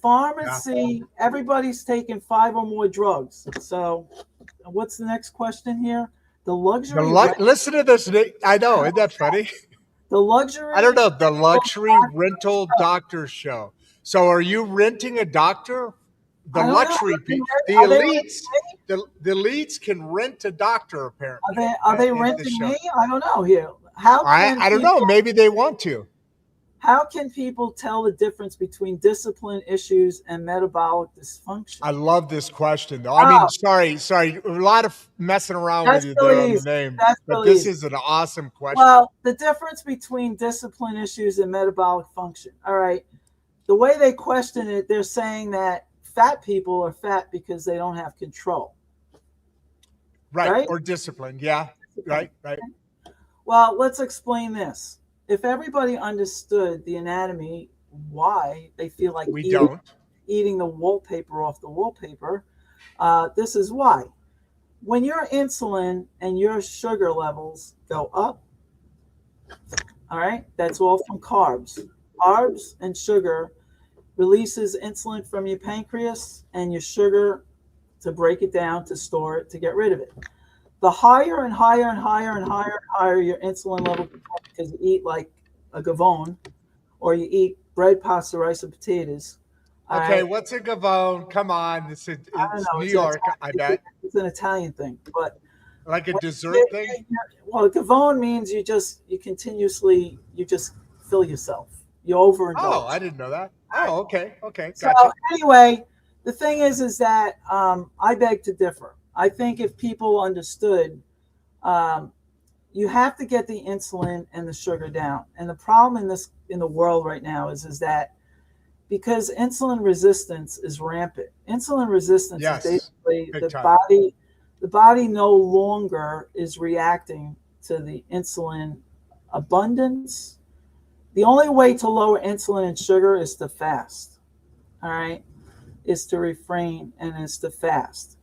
Speaker 3: Pharmacy, everybody's taking 5 or more drugs. So what's the next question here? The luxury.
Speaker 1: Listen to this. I know. Isn't that funny?
Speaker 3: The luxury.
Speaker 1: I don't know. The luxury rental doctor show. So are you renting a doctor? The luxury people, the elites can rent a doctor apparently.
Speaker 3: Are they renting me? I don't know here. I
Speaker 1: don't know. Maybe they want to.
Speaker 3: How can people tell the difference between discipline issues and metabolic dysfunction?
Speaker 1: I love this question, though. I mean, sorry. A lot of messing around with you there on the name, but this is an awesome question.
Speaker 3: Well, the difference between discipline issues and metabolic function. All right. The way they question it, they're saying that fat people are fat because they don't have control.
Speaker 1: Right? Or discipline. Yeah. Right.
Speaker 3: Well, let's explain this. If everybody understood the anatomy, why they feel like eating the wallpaper off the wallpaper, this is why. When your insulin and your sugar levels go up, all right, that's all from carbs. Carbs and sugar releases insulin from your pancreas and your sugar to break it down, to store it, to get rid of it. The higher and higher and higher and higher and higher your insulin level becomes, because you eat like a gavone or you eat bread, pasta, rice, and potatoes.
Speaker 1: Okay, what's a gavone? Come on, it's New York, I bet.
Speaker 3: It's an Italian thing, but
Speaker 1: like a dessert thing.
Speaker 3: Well, a gavone means you just fill yourself. You overindulge.
Speaker 1: Oh, I didn't know that. Oh, okay, gotcha.
Speaker 3: So anyway, the thing is that I beg to differ. I think if people understood, you have to get the insulin and the sugar down. And the problem in the world right now is that because insulin resistance is rampant. Insulin resistance is basically the body no longer is reacting to the insulin abundance. The only way to lower insulin and sugar is to fast. All right, is to refrain and is to fast.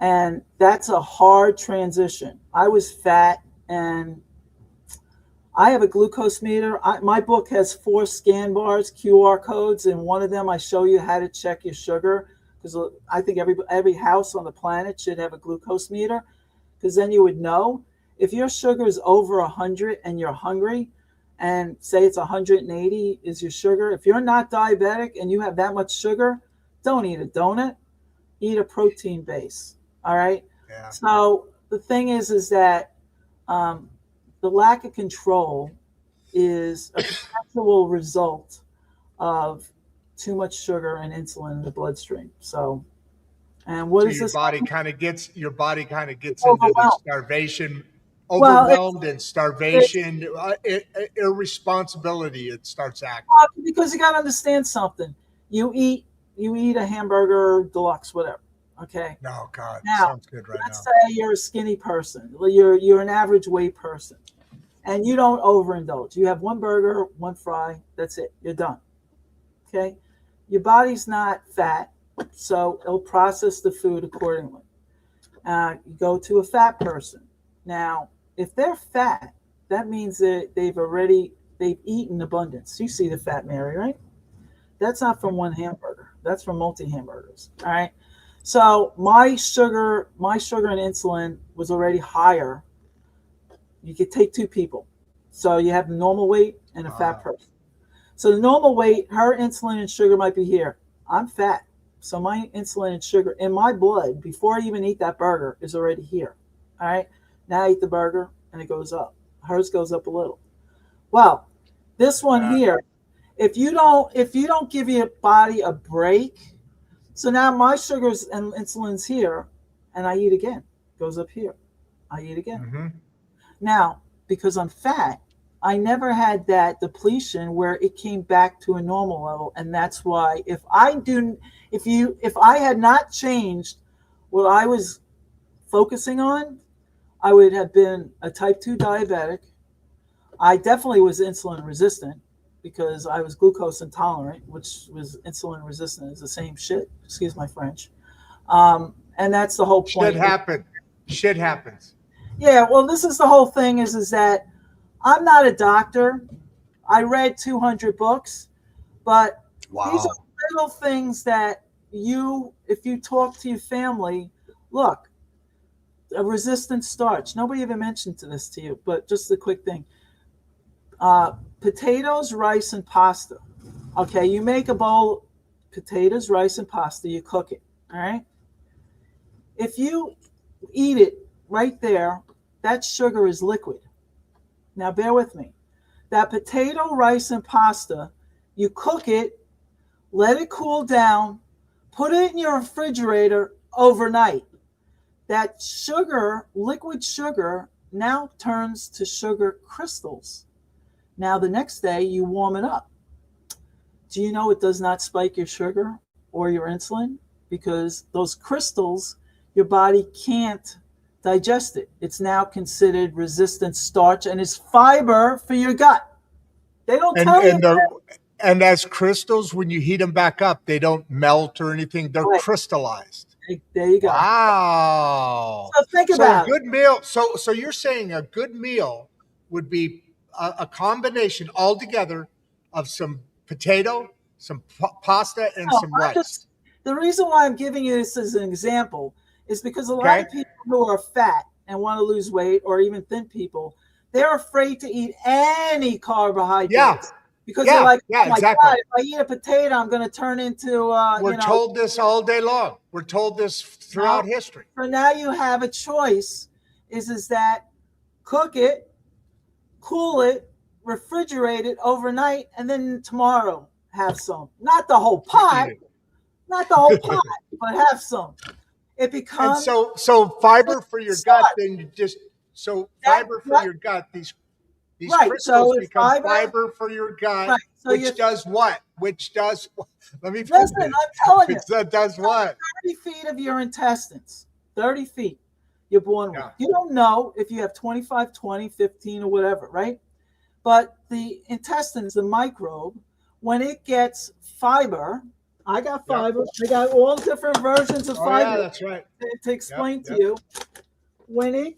Speaker 3: And that's a hard transition. I was fat and I have a glucose meter. My book has 4 scan bars, QR codes, and one of them I show you how to check your sugar, because I think every house on the planet should have a glucose meter, because then you would know if your sugar is over 100 and you're hungry, and say it's 180 is your sugar. If you're not diabetic and you have that much sugar, don't eat a donut. Eat a protein base. All right.
Speaker 1: Yeah.
Speaker 3: So the thing is that the lack of control is a perpetual result of too much sugar and insulin in the bloodstream. So, and what is
Speaker 1: your
Speaker 3: this?
Speaker 1: Body kind of gets into the starvation, overwhelmed and starvation, irresponsibility. It starts acting.
Speaker 3: Because you got to understand something. You eat a hamburger deluxe, whatever. Okay.
Speaker 1: No, God,
Speaker 3: now,
Speaker 1: sounds good right
Speaker 3: let's
Speaker 1: now.
Speaker 3: say you're a skinny person. You're an average weight person, and you don't overindulge. You have one burger, one fry. That's it. You're done. Okay. Your body's not fat, so it'll process the food accordingly. You go to a fat person. Now, if they're fat, that means that they've eaten abundance. You see the fat, Mary, right? That's not from one hamburger. That's from multi-hamburgers. All right. So my sugar and insulin was already higher. You could take 2 people. So you have the normal weight and a fat person. So the normal weight, her insulin and sugar might be here. I'm fat. So my insulin and sugar in my blood before I even eat that burger is already here. All right. Now I eat the burger and it goes up. Hers goes up a little. Well, this one here, if you don't give your body a break, so now my sugars and insulin's here, and I eat again. Goes up here. I eat again.
Speaker 1: Mm-hmm.
Speaker 3: Now, because I'm fat, I never had that depletion where it came back to a normal level, and that's why if I had not changed what I was focusing on, I would have been a type 2 diabetic. I definitely was insulin resistant because I was glucose intolerant, which was insulin resistant. It's the same shit. Excuse my French. And that's the whole point.
Speaker 1: Shit happens.
Speaker 3: Yeah, well, this is the whole thing is that I'm not a doctor. I read 200 books, but these are little things that if you talk to your family, look, a resistant starch. Nobody even mentioned this to you, but just a quick thing. Potatoes, rice, and pasta. Okay, you make a bowl, potatoes, rice, and pasta, you cook it, all right? If you eat it right there, that sugar is liquid. Now, bear with me. That potato, rice, and pasta, you cook it, let it cool down, put it in your refrigerator overnight. That sugar, liquid sugar, now turns to sugar crystals. Now, the next day, you warm it up. Do you know it does not spike your sugar or your insulin? Because those crystals, your body can't digest it. It's now considered resistant starch and is fiber for your gut. They don't tell you that.
Speaker 1: And as crystals, when you heat them back up, they don't melt or anything. They're crystallized.
Speaker 3: There you go.
Speaker 1: Wow.
Speaker 3: So think about
Speaker 1: a good meal. So you're saying a good meal would be a combination altogether of some potato, some pasta, and some rice.
Speaker 3: The reason why I'm giving you this as an example is because a lot of people who are fat and want to lose weight, or even thin people, they're afraid to eat any carbohydrates.
Speaker 1: Yeah.
Speaker 3: Because they're like, oh my
Speaker 1: exactly.
Speaker 3: God, if I eat a potato, I'm going to turn into,
Speaker 1: We're told this all day long. We're told this throughout history.
Speaker 3: So now you have a choice, is that cook it, cool it, refrigerate it overnight, and then tomorrow have some. Not the whole pot, but have some. It becomes
Speaker 1: so fiber for your gut. Then you just fiber for your gut. These crystals become fiber for your gut, right. So which does what? Let me
Speaker 3: listen. I'm telling you,
Speaker 1: that does what?
Speaker 3: 30 feet of your intestines. 30 feet. You're born with. You don't know if you have 25, 20, 15, or whatever, right? But the intestines, the microbe, when it gets fiber, I got fiber. I got all different versions of fiber.
Speaker 1: Yeah, that's right.
Speaker 3: To explain to you, when it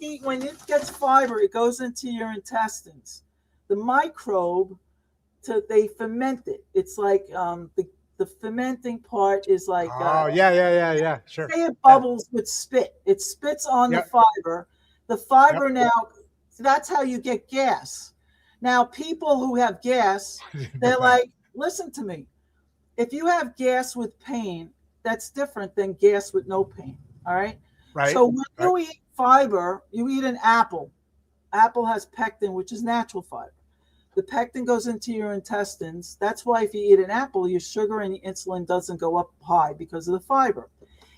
Speaker 3: gets fiber, it goes into your intestines. The microbe, they ferment it. It's like the fermenting part is like.
Speaker 1: Sure.
Speaker 3: Say it bubbles with spit. It spits on the fiber. The fiber now. That's how you get gas. Now, people who have gas, they're like, listen to me. If you have gas with pain, that's different than gas with no pain. All right.
Speaker 1: Right.
Speaker 3: So when you eat fiber, you eat an apple. Apple has pectin, which is natural fiber. The pectin goes into your intestines. That's why if you eat an apple, your sugar and your insulin doesn't go up high because of the fiber.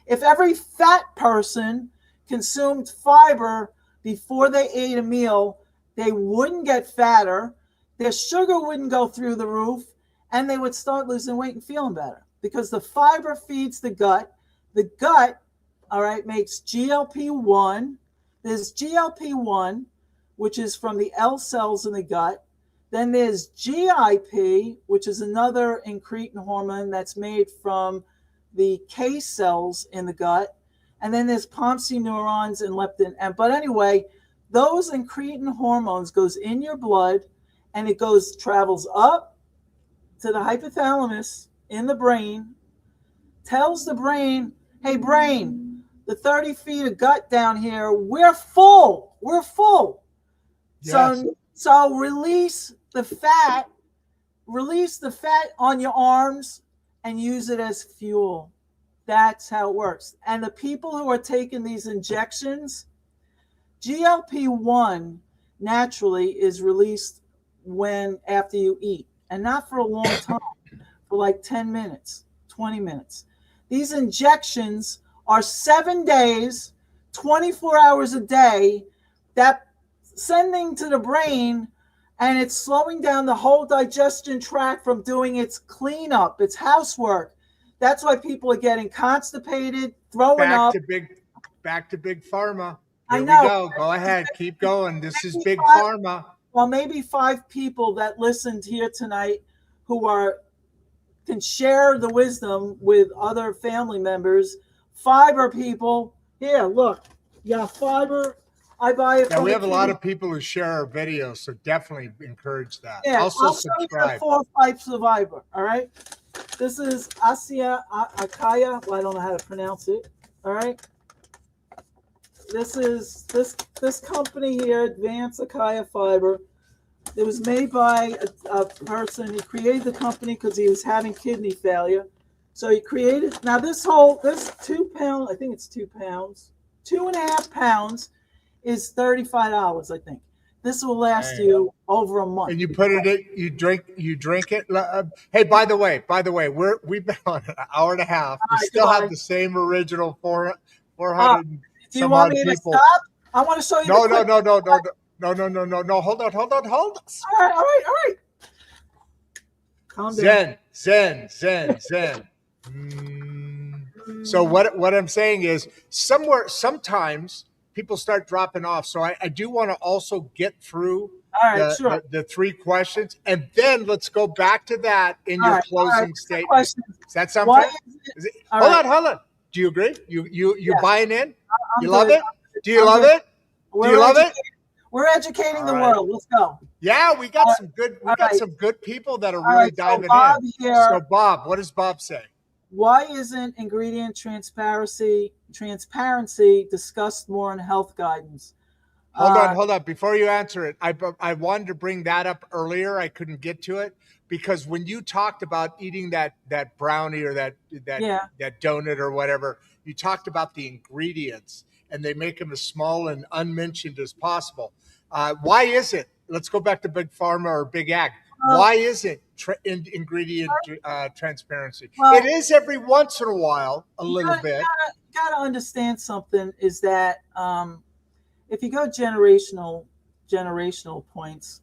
Speaker 3: If every fat person consumed fiber before they ate a meal, they wouldn't get fatter, their sugar wouldn't go through the roof, and they would start losing weight and feeling better because the fiber feeds the gut. The gut, all right, makes GLP-1. There's GLP-1, which is from the L cells in the gut. Then there's GIP, which is another incretin hormone that's made from the K cells in the gut. And then there's POMC neurons and leptin. But anyway, those incretin hormones goes in your blood, and it travels up to the hypothalamus in the brain, tells the brain, hey, brain, the 30 feet of gut down here, we're full. Yes. So release the fat on your arms and use it as fuel. That's how it works. And the people who are taking these injections, GLP-1 naturally is released after you eat, and not for a long time, for like 10 minutes, 20 minutes. These injections are 7 days, 24 hours a day, that sending to the brain, and it's slowing down the whole digestion tract from doing its cleanup, its housework. That's why people are getting constipated, throwing up.
Speaker 1: Back to big pharma.
Speaker 3: I
Speaker 1: Here
Speaker 3: know.
Speaker 1: we go. Go ahead. Keep going. This is big pharma.
Speaker 3: Well, maybe 5 people that listened here tonight who can share the wisdom with other family members. Fiber people. Here, look. Yeah, fiber. I buy it.
Speaker 1: Yeah, we have a lot of people who share our videos, so definitely encourage that.
Speaker 3: Yeah,
Speaker 1: also
Speaker 3: I'll show you
Speaker 1: subscribe.
Speaker 3: the 4 types of fiber. All right. This is Akaya. Well, I don't know how to pronounce it. All right. This is this company here, Advanced Akaya Fiber. It was made by a person. He created the company because he was having kidney failure. So he created. Now this 2 pound, I think it's 2 pounds, 2.5 pounds is $35. I think this will last you over a month.
Speaker 1: And you put it in, you drink it. Hey, by the way, we've been on an hour and a half. We still have the same original 400.
Speaker 3: Do you want me to stop? I want to show you.
Speaker 1: No. Hold on.
Speaker 3: All right. Calm down.
Speaker 1: Zen. So what I'm saying is sometimes people start dropping off. So I do want to also get through the 3 questions, and then let's go back to that in your closing statement. Does that sound fair? Hold on. Do you agree? You buying in? You love it? Do you love it? Do you love it?
Speaker 3: We're educating the world. Let's go.
Speaker 1: Yeah, we got some good people that are really diving in. So Bob, what does Bob say?
Speaker 3: Why isn't ingredient transparency discussed more in health guidance?
Speaker 1: Hold on. Before you answer it, I wanted to bring that up earlier. I couldn't get to it because when you talked about eating that brownie or that donut or whatever, you talked about the ingredients and they make them as small and unmentioned as possible. Why is it? Let's go back to Big Pharma or Big Ag. Why isn't ingredient transparency? Well, it is every once in a while, a little bit.
Speaker 3: You got to understand something is that if you go generational points,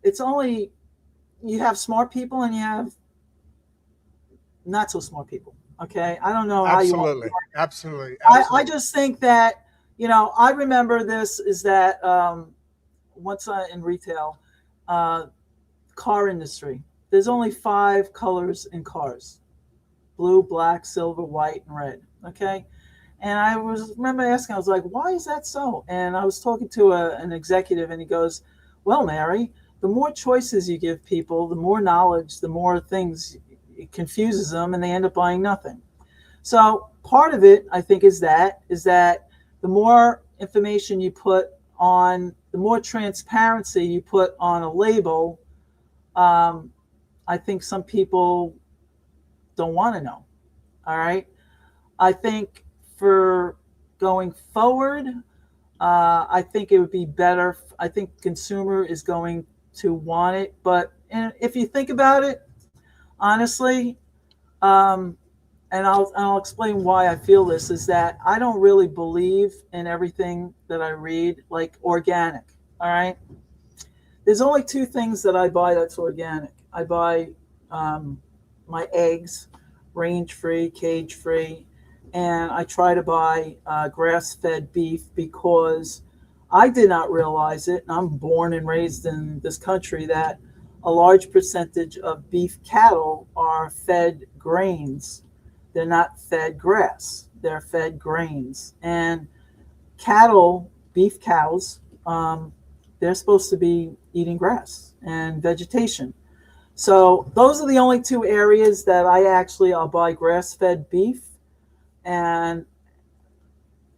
Speaker 3: it's only you have smart people and you have not so smart people. Okay, I don't know how you want to
Speaker 1: absolutely.
Speaker 3: I just think that I remember this is that once in retail. Car industry. There's only 5 colors in cars: blue, black, silver, white, and red. Okay, and I remember asking. I was like, "Why is that so?" And I was talking to an executive, and he goes, "Well, Mary, the more choices you give people, the more knowledge, the more things it confuses them, and they end up buying nothing." So part of it, I think, is that the more information you put on, the more transparency you put on a label. I think some people don't want to know. All right. I think for going forward, I think it would be better. I think consumer is going to want it. But if you think about it, honestly, and I'll explain why I feel this, is that I don't really believe in everything that I read, like organic. All right. There's only 2 things that I buy that's organic. I buy my eggs, range-free, cage-free, and I try to buy grass-fed beef because I did not realize it, and I'm born and raised in this country, that a large percentage of beef cattle are fed grains. They're not fed grass. They're fed grains. And cattle, beef cows, they're supposed to be eating grass and vegetation. So those are the only 2 areas that I'll buy grass-fed beef and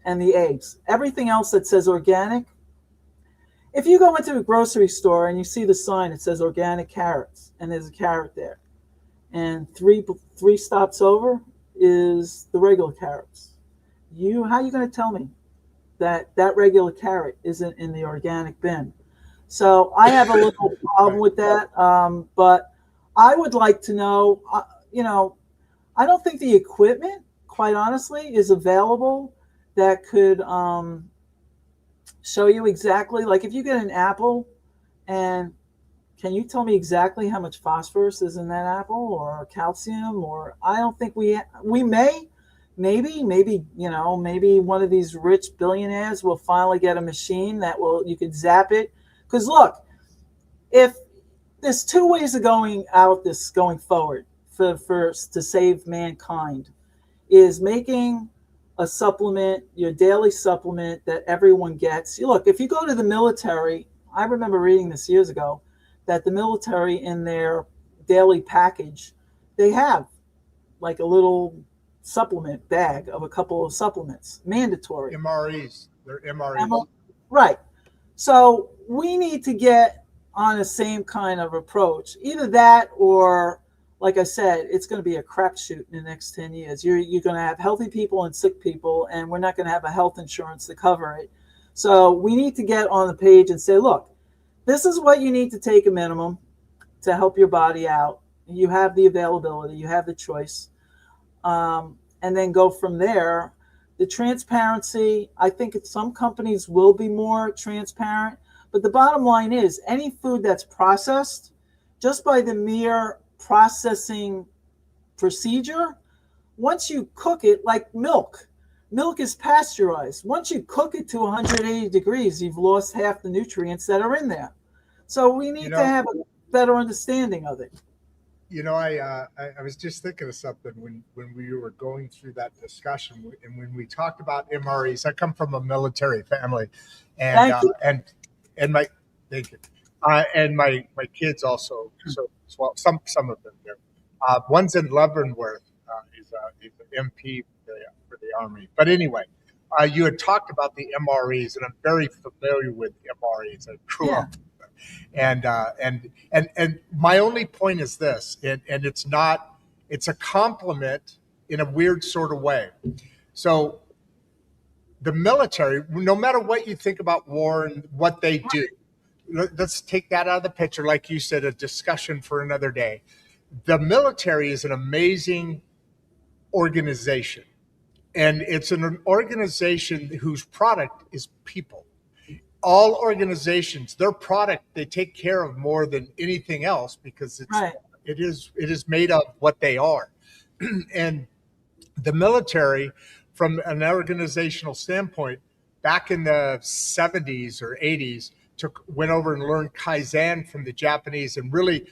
Speaker 3: the eggs. Everything else that says organic, if you go into a grocery store and you see the sign, it says organic carrots, and there's a carrot there. And three stops over, is the regular carrots. How are you going to tell me that regular carrot isn't in the organic bin? So I have a little problem with that. But I would like to know, I don't think the equipment, quite honestly, is available that could show you exactly, like if you get an apple, and can you tell me exactly how much phosphorus is in that apple, or calcium? Or I don't think we may, maybe one of these rich billionaires will finally get a machine that you could zap it. Because look, if there's two ways of going forward to save mankind, is making a supplement, your daily supplement that everyone gets. Look, if you go to the military, I remember reading this years ago, that the military in their daily package, they have like a little supplement bag of a couple of supplements, mandatory.
Speaker 1: MREs, they're MREs.
Speaker 3: Right. So we need to get on the same kind of approach. Either that, or like I said, it's going to be a crapshoot in the next 10 years. You're going to have healthy people and sick people, and we're not going to have a health insurance to cover it. So we need to get on the page and say, look, this is what you need to take a minimum to help your body out. You have the availability, you have the choice, and then go from there. The transparency, I think some companies will be more transparent, but the bottom line is any food that's processed, just by the mere processing procedure, once you cook it, like milk is pasteurized. Once you cook it to 180 degrees, you've lost half the nutrients that are in there. So we need to have a better understanding of it.
Speaker 1: I was just thinking of something when we were going through that discussion, and when we talked about MREs. I come from a military family, and my thank you, and my kids also. So well, some of them do. One's in Leavenworth. He's an MP for the Army. But anyway, you had talked about the MREs, and I'm very familiar with MREs. I grew up. And my only point is this, and it's a compliment in a weird sort of way. So the military, no matter what you think about war and what they do, let's take that out of the picture. Like you said, a discussion for another day. The military is an amazing organization, and it's an organization whose product is people. All organizations, their product, they take care of more than anything else, because it is made of what they are. And the military, from an organizational standpoint, back in the 70s or 80s, went over and learned Kaizen from the Japanese, and really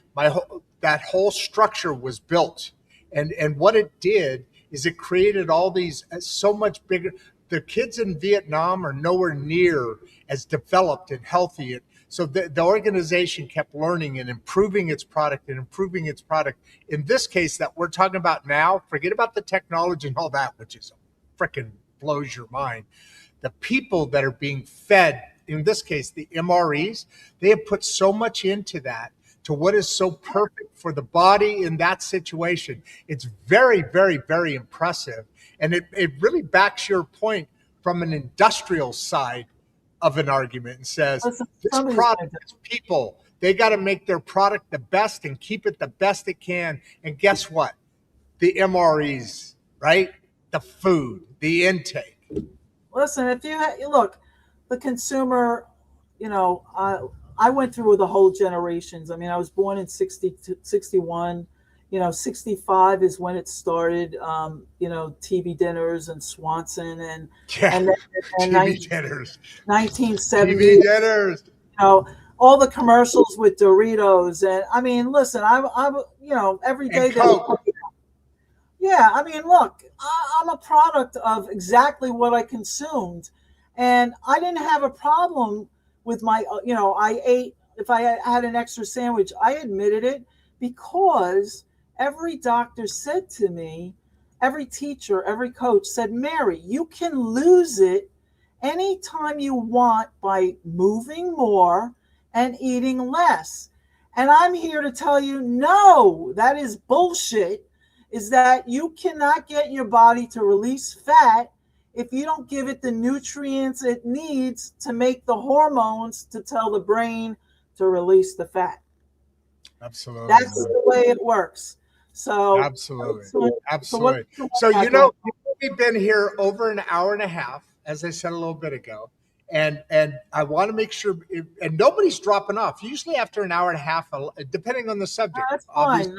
Speaker 1: that whole structure was built. And what it did is it created all these so much bigger. The kids in Vietnam are nowhere near as developed and healthy. So the organization kept learning and improving its product and improving its product. In this case that we're talking about now, forget about the technology and all that, which is freaking blows your mind. The people that are being fed, in this case, the MREs, they have put so much into that, to what is so perfect for the body in that situation. It's very, very, very impressive. And it really backs your point from an industrial side of an argument, and says, this product is people. They got to make their product the best and keep it the best it can. And guess what? The MREs, right? The food, the intake.
Speaker 3: Listen, if you look, the consumer, I went through the whole generations. I mean, I was born in 61. 65 is when it started. TV dinners and Swanson and
Speaker 1: TV dinners,
Speaker 3: 1970
Speaker 1: TV dinners.
Speaker 3: All the commercials with Doritos, and I mean, listen, I'm every day they were. Yeah, I mean, look, I'm a product of exactly what I consumed, and I didn't have a problem with my, I ate, if I had an extra sandwich, I admitted it, because every doctor said to me, every teacher, every coach said, Mary, you can lose it anytime you want by moving more and eating less. And I'm here to tell you, no, that is bullshit. is that you cannot get your body to release fat if you don't give it the nutrients it needs to make the hormones to tell the brain to release the fat.
Speaker 1: Absolutely.
Speaker 3: That's the way it works. So
Speaker 1: absolutely.
Speaker 3: So
Speaker 1: So we've been here over an hour and a half, as I said a little bit ago. And I want to make sure, and nobody's dropping off. Usually after an hour and a half, depending on the subject.
Speaker 3: That's fine.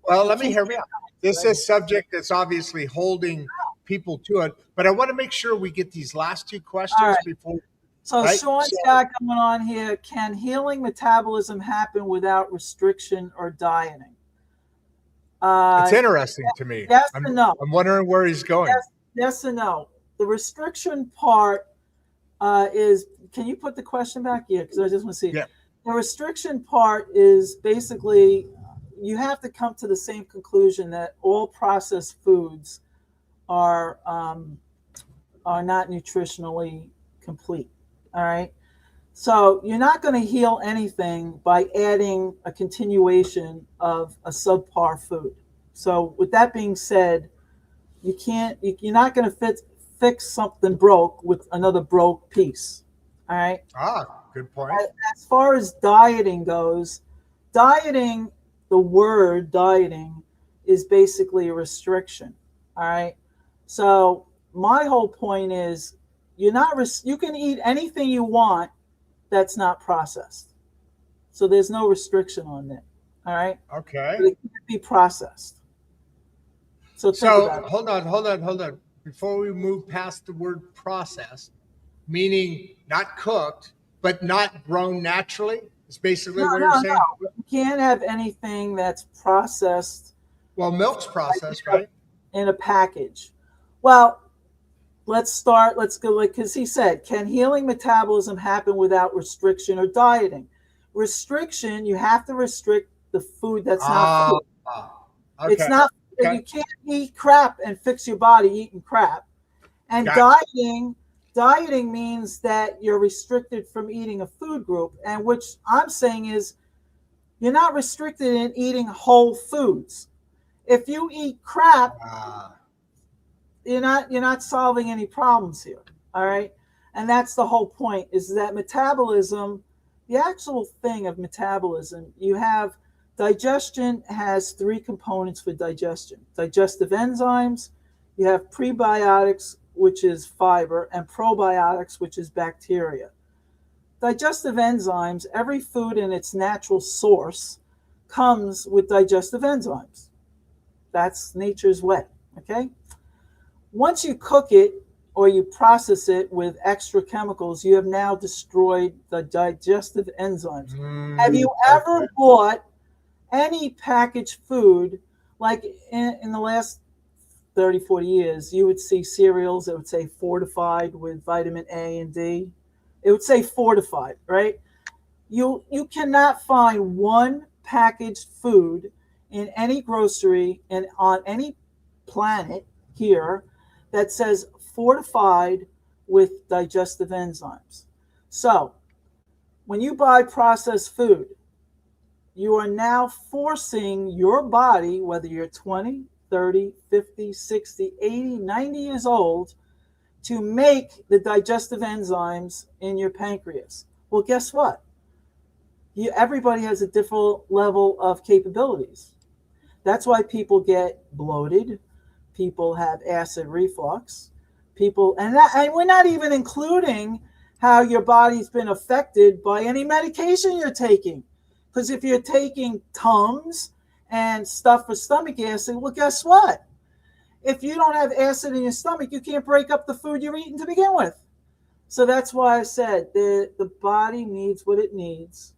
Speaker 1: Well, let me hear me out. This is a subject that's obviously holding people to it, but I want to make sure we get these last two questions before.
Speaker 3: So Sean's got going on here. Can healing metabolism happen without restriction or dieting?
Speaker 1: It's interesting to me.
Speaker 3: Yes and no.
Speaker 1: I'm wondering where he's going.
Speaker 3: Yes and no. The restriction part is, can you put the question back? Yeah, because I just want to see.
Speaker 1: Yeah.
Speaker 3: The restriction part is basically you have to come to the same conclusion that all processed foods are not nutritionally complete. All right. So you're not going to heal anything by adding a continuation of a subpar food. So with that being said, you're not going to fix something broke with another broke piece. All right.
Speaker 1: Good point.
Speaker 3: As far as dieting goes, the word dieting is basically a restriction. All right. So my whole point is you can eat anything you want that's not processed. So there's no restriction on that. All right.
Speaker 1: Okay.
Speaker 3: But it can't be processed. So
Speaker 1: hold on. Before we move past the word processed, meaning not cooked, but not grown naturally, is basically what you're saying?
Speaker 3: No. You can't have anything that's processed.
Speaker 1: Well, milk's processed, right?
Speaker 3: In a package. Well, let's go, because he said, can healing metabolism happen without restriction or dieting? Restriction, you have to restrict the food that's not food. Okay. It's not, you can't eat crap and fix your body eating crap. And dieting means that you're restricted from eating a food group. And which I'm saying is you're not restricted in eating whole foods. If you eat crap, you're not solving any problems here. All right. And that's the whole point, is that metabolism, the actual thing of metabolism, you have digestion has three components for digestion: digestive enzymes, you have prebiotics, which is fiber, and probiotics, which is bacteria. Digestive enzymes, every food in its natural source comes with digestive enzymes. That's nature's way. Okay. Once you cook it or you process it with extra chemicals, you have now destroyed the digestive enzymes. Have you ever bought any packaged food, like in the last 30, 40 years, you would see cereals that would say fortified with vitamin A and D. It would say fortified, right? You cannot find one packaged food in any grocery and on any planet here that says fortified with digestive enzymes. So when you buy processed food, you are now forcing your body, whether you're 20, 30, 50, 60, 80, 90 years old, to make the digestive enzymes in your pancreas. Well, guess what? Everybody has a different level of capabilities. That's why people get bloated. People have acid reflux. And we're not even including how your body's been affected by any medication you're taking. Because if you're taking Tums and stuff for stomach acid, well, guess what? If you don't have acid in your stomach, you can't break up the food you're eating to begin with. So that's why I said the body needs what it needs.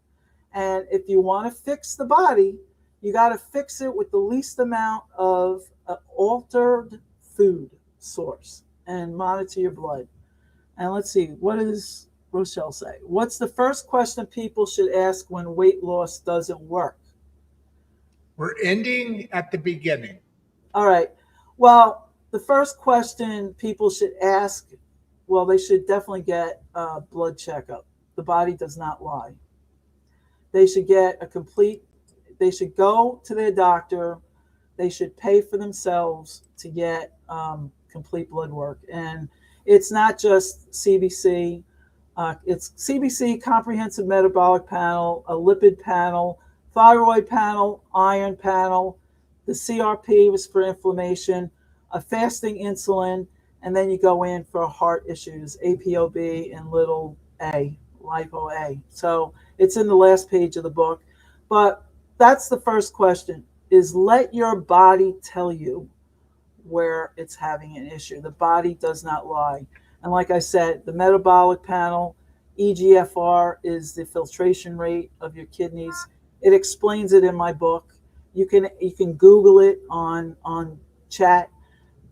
Speaker 3: And if you want to fix the body, you got to fix it with the least amount of altered food source and monitor your blood. And let's see, what does Rochelle say? What's the first question people should ask when weight loss doesn't work?
Speaker 1: We're ending at the beginning.
Speaker 3: All right. Well, the first question people should ask, well, they should definitely get a blood checkup. The body does not lie. They should get they should go to their doctor they should pay for themselves to get complete blood work. And it's not just CBC. It's CBC, comprehensive metabolic panel, a lipid panel, thyroid panel, iron panel. The CRP was for inflammation, a fasting insulin, and then you go in for heart issues, APOB and little a, lipo A. So it's in the last page of the book. But that's the first question, is let your body tell you where it's having an issue. The body does not lie. And like I said, the metabolic panel, EGFR is the filtration rate of your kidneys. It explains it in my book. You can Google it on chat.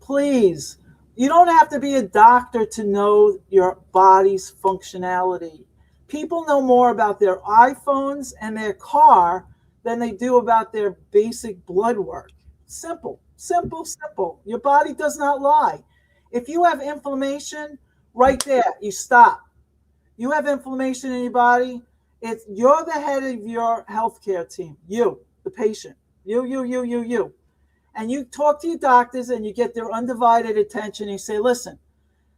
Speaker 3: Please, you don't have to be a doctor to know your body's functionality. People know more about their iPhones and their car than they do about their basic blood work. Simple, simple, simple. Your body does not lie. If you have inflammation, right there, you stop. You have inflammation in your body, you're the head of your healthcare team. You, the patient. You. And you talk to your doctors and you get their undivided attention. You say, listen,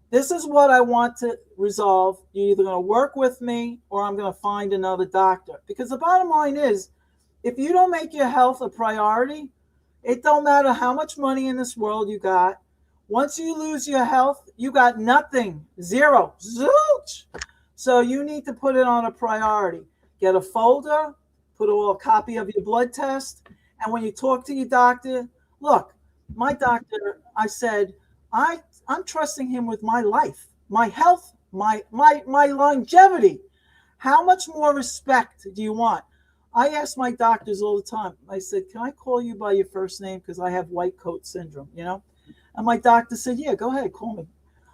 Speaker 3: this is what I want to resolve. You're either going to work with me or I'm going to find another doctor. Because the bottom line is, if you don't make your health a priority, it don't matter how much money in this world you got. Once you lose your health, you got nothing. Zero. Zilch. So you need to put it on a priority. Get a folder, put a copy of your blood test, and when you talk to your doctor, look, my doctor, I said, I'm trusting him with my life, my health, my longevity. How much more respect do you want? I ask my doctors all the time. I said, can I call you by your first name? Because I have white coat syndrome, you know? And my doctor said, yeah, go ahead, call me.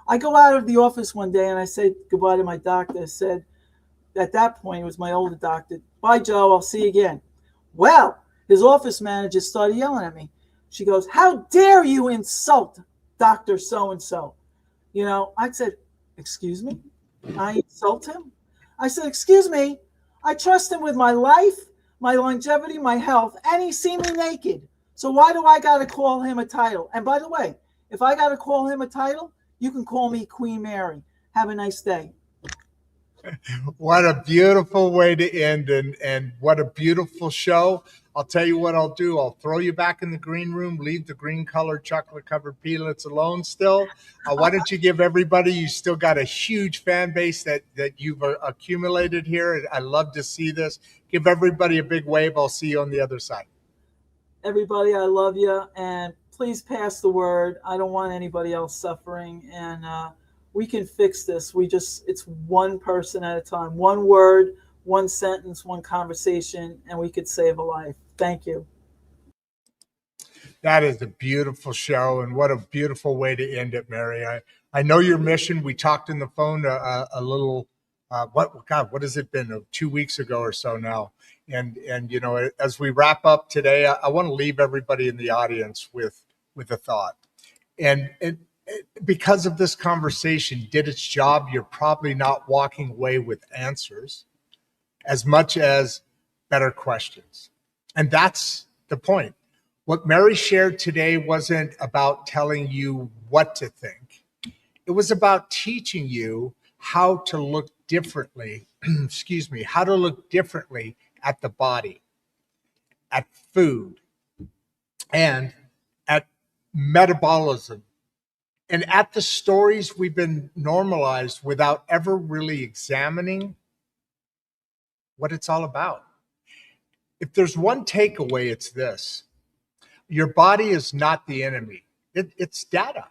Speaker 3: I go out of the office one day and I said goodbye to my doctor. I said, at that point, it was my older doctor. Bye, Joe. I'll see you again. Well, his office manager started yelling at me. She goes, how dare you insult Dr. So-and-so? You know, I said, excuse me? I insult him? I said, excuse me? I trust him with my life, my longevity, my health, and he's seen me naked. So why do I got to call him a title? And by the way, if I got to call him a title, you can call me Queen Mary. Have a nice day.
Speaker 1: What a beautiful way to end, and what a beautiful show. I'll tell you what I'll do. I'll throw you back in the green room, leave the green colored chocolate covered peanuts alone still. Why don't you give everybody, you still got a huge fan base that you've accumulated here. I love to see this. Give everybody a big wave. I'll see you on the other side.
Speaker 3: Everybody, I love you, and please pass the word. I don't want anybody else suffering, and we can fix this. It's one person at a time, one word, one sentence, one conversation, and we could save a life. Thank you.
Speaker 1: That is a beautiful show, and what a beautiful way to end it, Mary. I know your mission. We talked in the phone a little, what has it been, 2 weeks ago or so now. And you know, as we wrap up today, I want to leave everybody in the audience with a thought. And because of this conversation did its job, you're probably not walking away with answers as much as better questions. And that's the point. What Mary shared today wasn't about telling you what to think. It was about teaching you how to look differently, how to look differently at the body, at food, and at metabolism, and at the stories we've been normalized without ever really examining what it's all about. If there's one takeaway, it's this. Your body is not the enemy. It's data.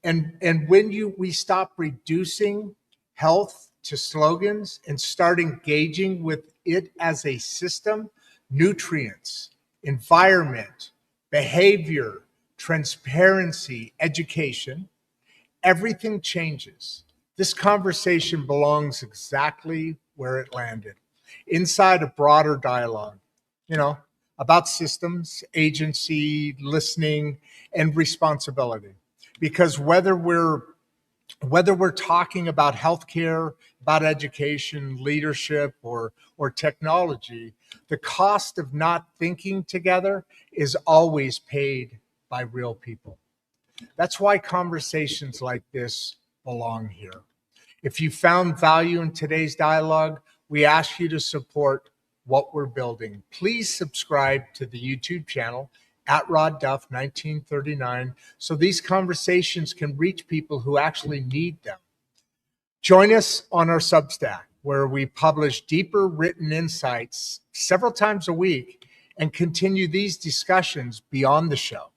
Speaker 1: And when we stop reducing health to slogans and start engaging with it as a system, nutrients, environment, behavior, transparency, education, everything changes. This conversation belongs exactly where it landed, inside a broader dialogue, about systems, agency, listening, and responsibility. Because whether we're Whether we're talking about healthcare, about education, leadership, or technology, the cost of not thinking together is always paid by real people. That's why conversations like this belong here. If you found value in today's dialogue, we ask you to support what we're building. Please subscribe to the YouTube channel at Rod Duff 1939 so these conversations can reach people who actually need them. Join us on our Substack, where we publish deeper written insights several times a week and continue these discussions beyond the show.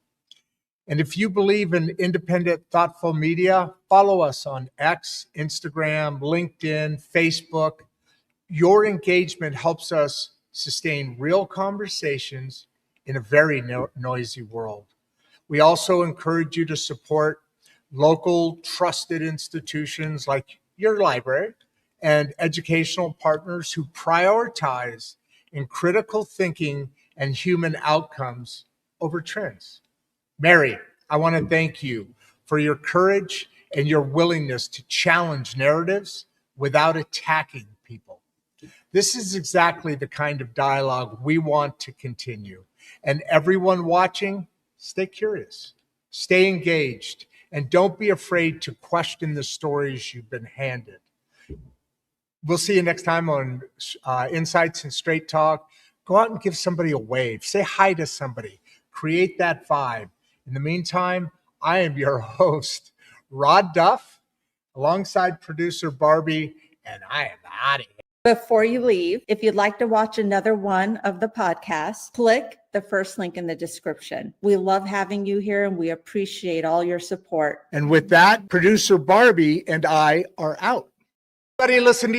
Speaker 1: And if you believe in independent, thoughtful media, follow us on X, Instagram, LinkedIn, Facebook. Your engagement helps us sustain real conversations in a very noisy world. We also encourage you to support local trusted institutions like your library and educational partners who prioritize in critical thinking and human outcomes over trends. Mary, I want to thank you for your courage and your willingness to challenge narratives without attacking people. This is exactly the kind of dialogue we want to continue. And everyone watching, stay curious, stay engaged, and don't be afraid to question the stories you've been handed. We'll see you next time on Insights and Straight Talk. Go out and give somebody a wave. Say hi to somebody. Create that vibe. In the meantime, I am your host, Rod Duff, alongside producer Barbie, and I am out of here.
Speaker 2: Before you leave, if you'd like to watch another one of the podcasts, click the first link in the description. We love having you here and we appreciate all your support.
Speaker 1: And with that, producer Barbie and I are out. Everybody listen to